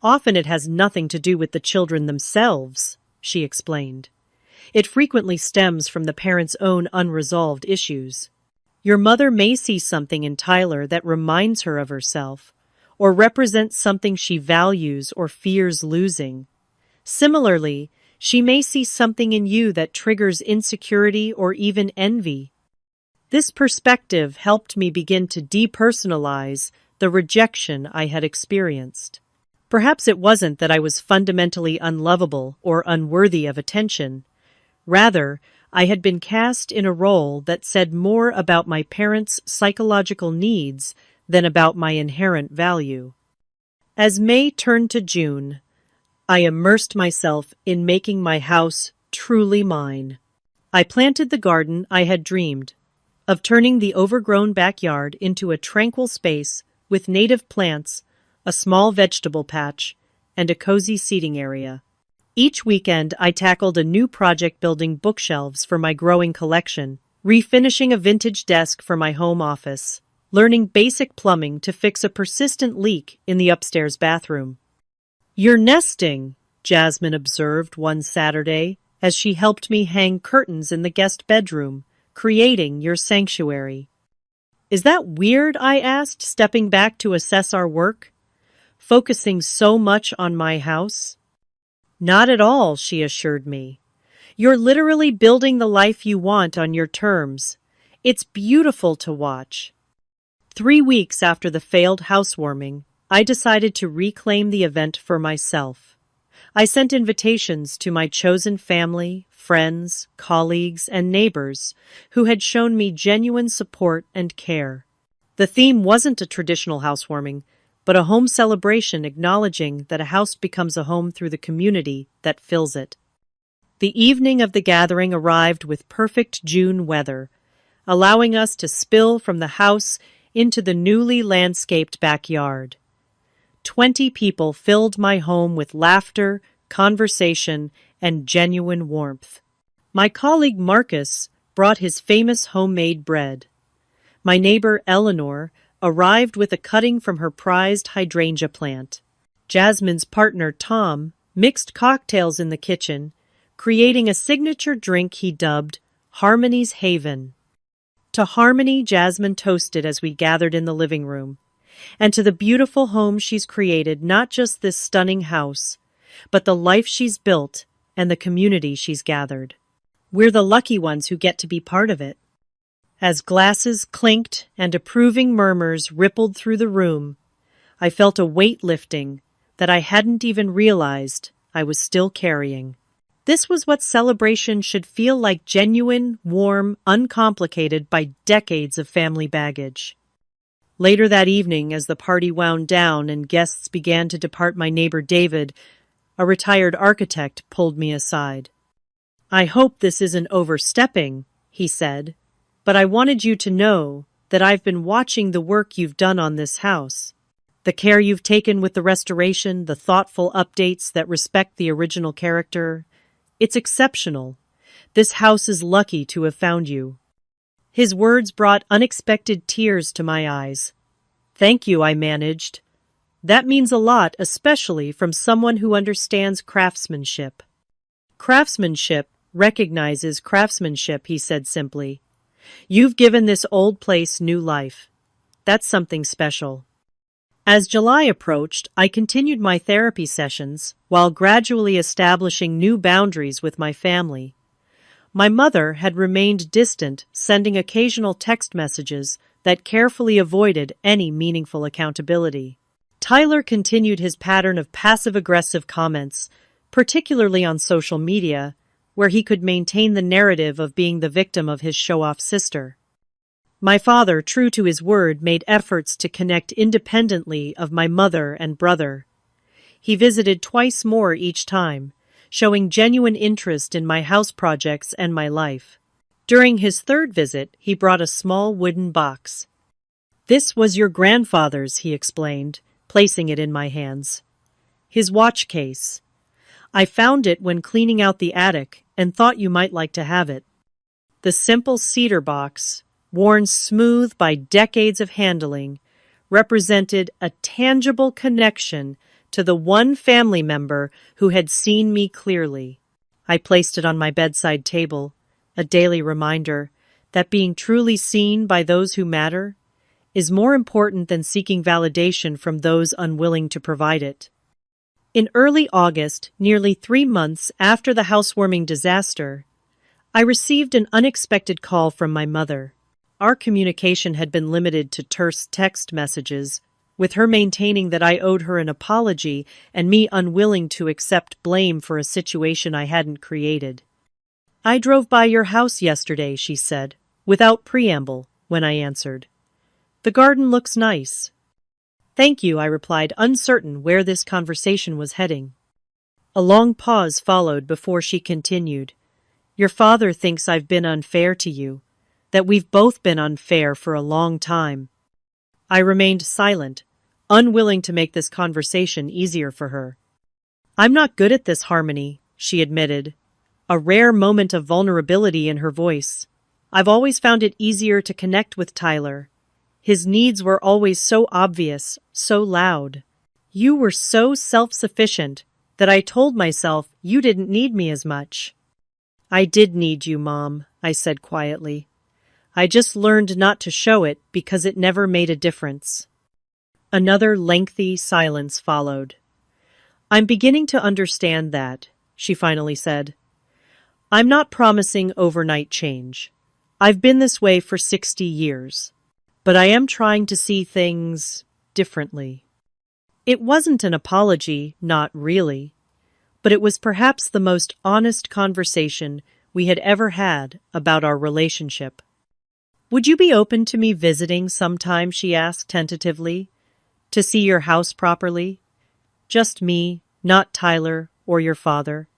S1: Often it has nothing to do with the children themselves, she explained. It frequently stems from the parents' own unresolved issues. Your mother may see something in Tyler that reminds her of herself, or represents something she values or fears losing. Similarly, she may see something in you that triggers insecurity or even envy. This perspective helped me begin to depersonalize the rejection I had experienced. Perhaps it wasn't that I was fundamentally unlovable or unworthy of attention. Rather, I had been cast in a role that said more about my parents' psychological needs than about my inherent value. As May turned to June, I immersed myself in making my house truly mine. I planted the garden I had dreamed of, turning the overgrown backyard into a tranquil space with native plants, a small vegetable patch, and a cozy seating area. Each weekend, I tackled a new project, building bookshelves for my growing collection, refinishing a vintage desk for my home office, learning basic plumbing to fix a persistent leak in the upstairs bathroom. You're nesting, Jasmine observed one Saturday, as she helped me hang curtains in the guest bedroom, creating your sanctuary. Is that weird? I asked, stepping back to assess our work, focusing so much on my house. Not at all, she assured me. You're literally building the life you want on your terms. It's beautiful to watch. 3 weeks after the failed housewarming, I decided to reclaim the event for myself. I sent invitations to my chosen family, friends, colleagues, and neighbors who had shown me genuine support and care. The theme wasn't a traditional housewarming, but a home celebration acknowledging that a house becomes a home through the community that fills it. The evening of the gathering arrived with perfect June weather, allowing us to spill from the house into the newly landscaped backyard. 20 people filled my home with laughter, conversation, and genuine warmth. My colleague Marcus brought his famous homemade bread. My neighbor Eleanor arrived with a cutting from her prized hydrangea plant. Jasmine's partner Tom mixed cocktails in the kitchen, creating a signature drink he dubbed Harmony's Haven. To Harmony, Jasmine toasted as we gathered in the living room, and to the beautiful home she's created, not just this stunning house, but the life she's built and the community she's gathered. We're the lucky ones who get to be part of it. As glasses clinked and approving murmurs rippled through the room, I felt a weight lifting that I hadn't even realized I was still carrying. This was what celebration should feel like: genuine, warm, uncomplicated by decades of family baggage. Later that evening, as the party wound down and guests began to depart, my neighbor David, a retired architect, pulled me aside. "I hope this isn't overstepping," he said, "but I wanted you to know that I've been watching the work you've done on this house. The care you've taken with the restoration, the thoughtful updates that respect the original character. It's exceptional. This house is lucky to have found you." His words brought unexpected tears to my eyes. "Thank you," I managed. "That means a lot, especially from someone who understands craftsmanship." "Craftsmanship recognizes craftsmanship," he said simply. "You've given this old place new life. That's something special." As July approached, I continued my therapy sessions while gradually establishing new boundaries with my family. My mother had remained distant, sending occasional text messages that carefully avoided any meaningful accountability. Tyler continued his pattern of passive-aggressive comments, particularly on social media, where he could maintain the narrative of being the victim of his show-off sister. My father, true to his word, made efforts to connect independently of my mother and brother. He visited twice more each time, showing genuine interest in my house projects and my life. During his third visit, he brought a small wooden box. "This was your grandfather's," he explained, placing it in my hands. "His watch case. I found it when cleaning out the attic and thought you might like to have it." The simple cedar box, worn smooth by decades of handling, represented a tangible connection to the one family member who had seen me clearly. I placed it on my bedside table, a daily reminder that being truly seen by those who matter is more important than seeking validation from those unwilling to provide it. In early August, nearly 3 months after the housewarming disaster, I received an unexpected call from my mother. Our communication had been limited to terse text messages, with her maintaining that I owed her an apology and me unwilling to accept blame for a situation I hadn't created. "I drove by your house yesterday," she said, without preamble, when I answered. "The garden looks nice." "Thank you," I replied, uncertain where this conversation was heading. A long pause followed before she continued. "Your father thinks I've been unfair to you, that we've both been unfair for a long time." I remained silent, unwilling to make this conversation easier for her. "I'm not good at this, Harmony," she admitted, a rare moment of vulnerability in her voice. "I've always found it easier to connect with Tyler. His needs were always so obvious, so loud. You were so self-sufficient that I told myself you didn't need me as much." I did need you, Mom, I said quietly. I just learned not to show it because it never made a difference. Another lengthy silence followed. I'm beginning to understand that, she finally said. I'm not promising overnight change. I've been this way for 60 years. But I am trying to see things differently. It wasn't an apology, not really, but it was perhaps the most honest conversation we had ever had about our relationship. Would you be open to me visiting sometime, she asked tentatively, to see your house properly? Just me, not Tyler or your father.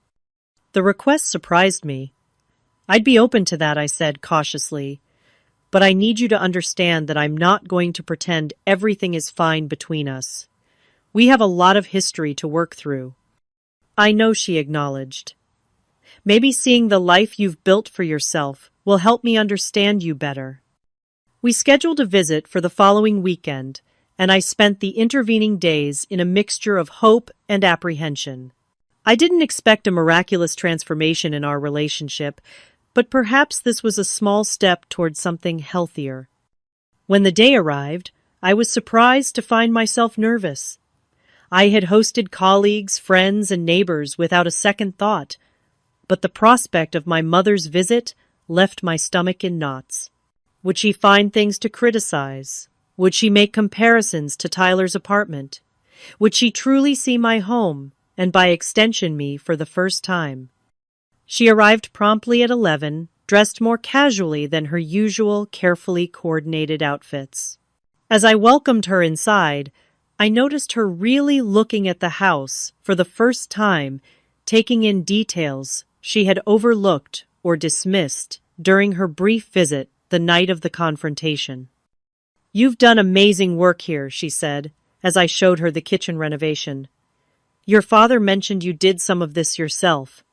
S1: The request surprised me. I'd be open to that, I said cautiously, but I need you to understand that I'm not going to pretend everything is fine between us. We have a lot of history to work through. I know, she acknowledged. Maybe seeing the life you've built for yourself will help me understand you better. We scheduled a visit for the following weekend, and I spent the intervening days in a mixture of hope and apprehension. I didn't expect a miraculous transformation in our relationship, but perhaps this was a small step towards something healthier. When the day arrived, I was surprised to find myself nervous. I had hosted colleagues, friends, and neighbors without a second thought, but the prospect of my mother's visit left my stomach in knots. Would she find things to criticize? Would she make comparisons to Tyler's apartment? Would she truly see my home, and by extension me, for the first time? She arrived promptly at 11, dressed more casually than her usual carefully coordinated outfits. As I welcomed her inside, I noticed her really looking at the house for the first time, taking in details she had overlooked or dismissed during her brief visit the night of the confrontation. You've done amazing work here, she said, as I showed her the kitchen renovation. Your father mentioned you did some of this yourself.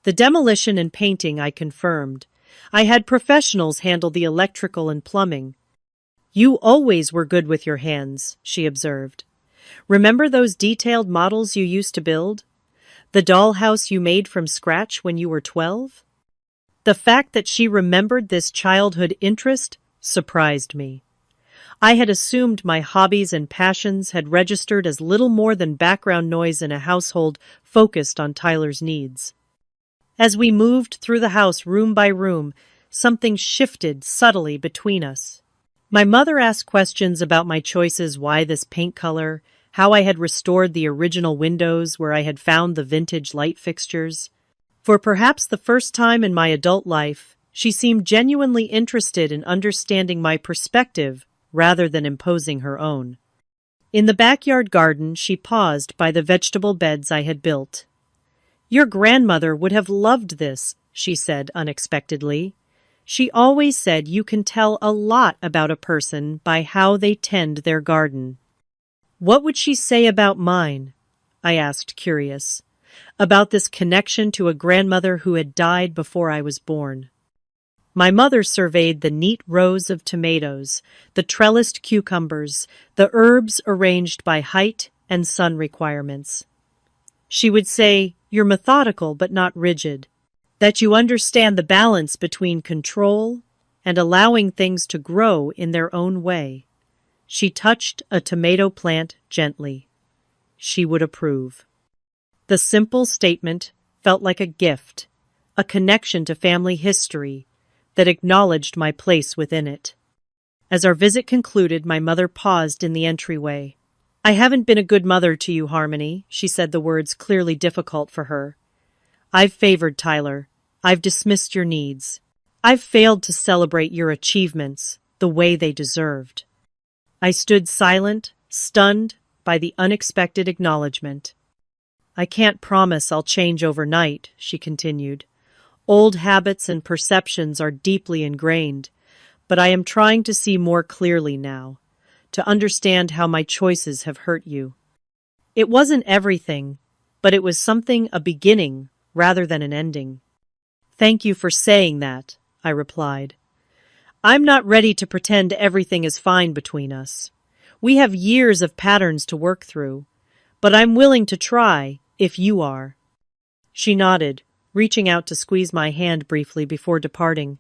S1: The demolition and painting, I confirmed. I had professionals handle the electrical and plumbing. You always were good with your hands, she observed. Remember those detailed models you used to build? The dollhouse you made from scratch when you were 12? The fact that she remembered this childhood interest surprised me. I had assumed my hobbies and passions had registered as little more than background noise in a household focused on Tyler's needs. As we moved through the house room by room, something shifted subtly between us. My mother asked questions about my choices, why this paint color, how I had restored the original windows where I had found the vintage light fixtures. For perhaps the first time in my adult life, she seemed genuinely interested in understanding my perspective rather than imposing her own. In the backyard garden, she paused by the vegetable beds I had built. Your grandmother would have loved this, she said unexpectedly. She always said you can tell a lot about a person by how they tend their garden. What would she say about mine? I asked, curious. About this connection to a grandmother who had died before I was born. My mother surveyed the neat rows of tomatoes, the trellised cucumbers, the herbs arranged by height and sun requirements. She would say, you're methodical but not rigid, that you understand the balance between control and allowing things to grow in their own way. She touched a tomato plant gently. She would approve. The simple statement felt like a gift, a connection to family history that acknowledged my place within it. As our visit concluded, my mother paused in the entryway. I haven't been a good mother to you, Harmony, she said, the words clearly difficult for her. I've favored Tyler. I've dismissed your needs. I've failed to celebrate your achievements the way they deserved. I stood silent, stunned by the unexpected acknowledgement. I can't promise I'll change overnight, she continued. Old habits and perceptions are deeply ingrained, but I am trying to see more clearly now, to understand how my choices have hurt you. It wasn't everything, but it was something, a beginning rather than an ending. Thank you for saying that, I replied. I'm not ready to pretend everything is fine between us. We have years of patterns to work through, but I'm willing to try if you are. She nodded, reaching out to squeeze my hand briefly before departing.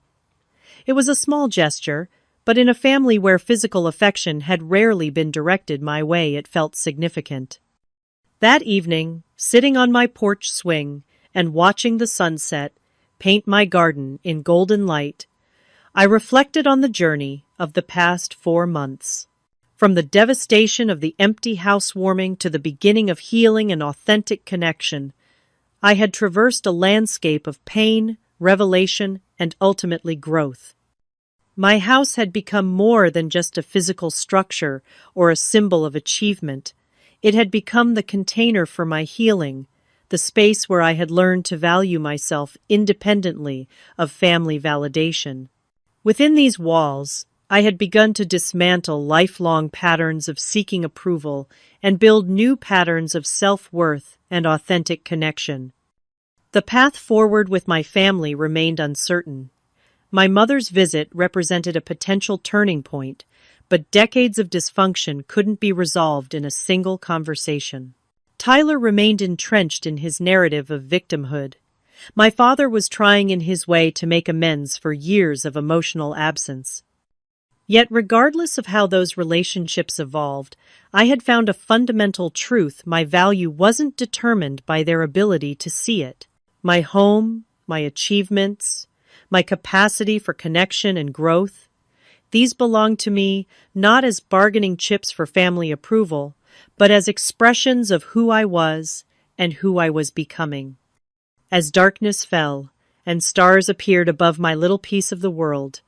S1: It was a small gesture, but in a family where physical affection had rarely been directed my way, it felt significant. That evening, sitting on my porch swing and watching the sunset paint my garden in golden light, I reflected on the journey of the past 4 months. From the devastation of the empty housewarming to the beginning of healing and authentic connection, I had traversed a landscape of pain, revelation, and ultimately growth. My house had become more than just a physical structure or a symbol of achievement. It had become the container for my healing, the space where I had learned to value myself independently of family validation. Within these walls, I had begun to dismantle lifelong patterns of seeking approval and build new patterns of self-worth and authentic connection. The path forward with my family remained uncertain. My mother's visit represented a potential turning point, but decades of dysfunction couldn't be resolved in a single conversation. Tyler remained entrenched in his narrative of victimhood. My father was trying in his way to make amends for years of emotional absence. Yet regardless of how those relationships evolved, I had found a fundamental truth: my value wasn't determined by their ability to see it. My home, my achievements, my capacity for connection and growth, these belonged to me not as bargaining chips for family approval, but as expressions of who I was and who I was becoming. As darkness fell and stars appeared above my little piece of the world,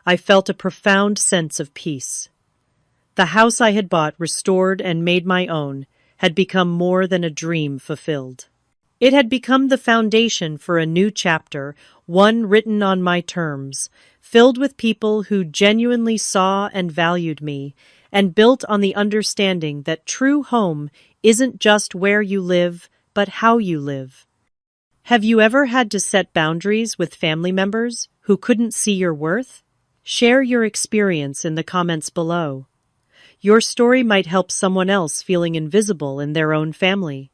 S1: I felt a profound sense of peace. The house I had bought, restored, and made my own had become more than a dream fulfilled. It had become the foundation for a new chapter, one written on my terms, filled with people who genuinely saw and valued me, and built on the understanding that true home isn't just where you live, but how you live. Have you ever had to set boundaries with family members who couldn't see your worth? Share your experience in the comments below. Your story might help someone else feeling invisible in their own family.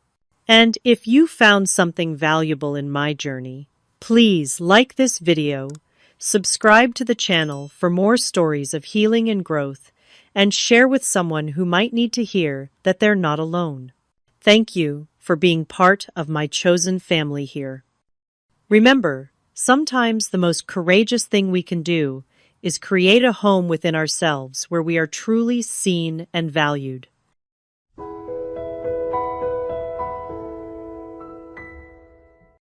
S1: And if you found something valuable in my journey, please like this video, subscribe to the channel for more stories of healing and growth, and share with someone who might need to hear that they're not alone. Thank you for being part of my chosen family here. Remember, sometimes the most courageous thing we can do is create a home within ourselves where we are truly seen and valued.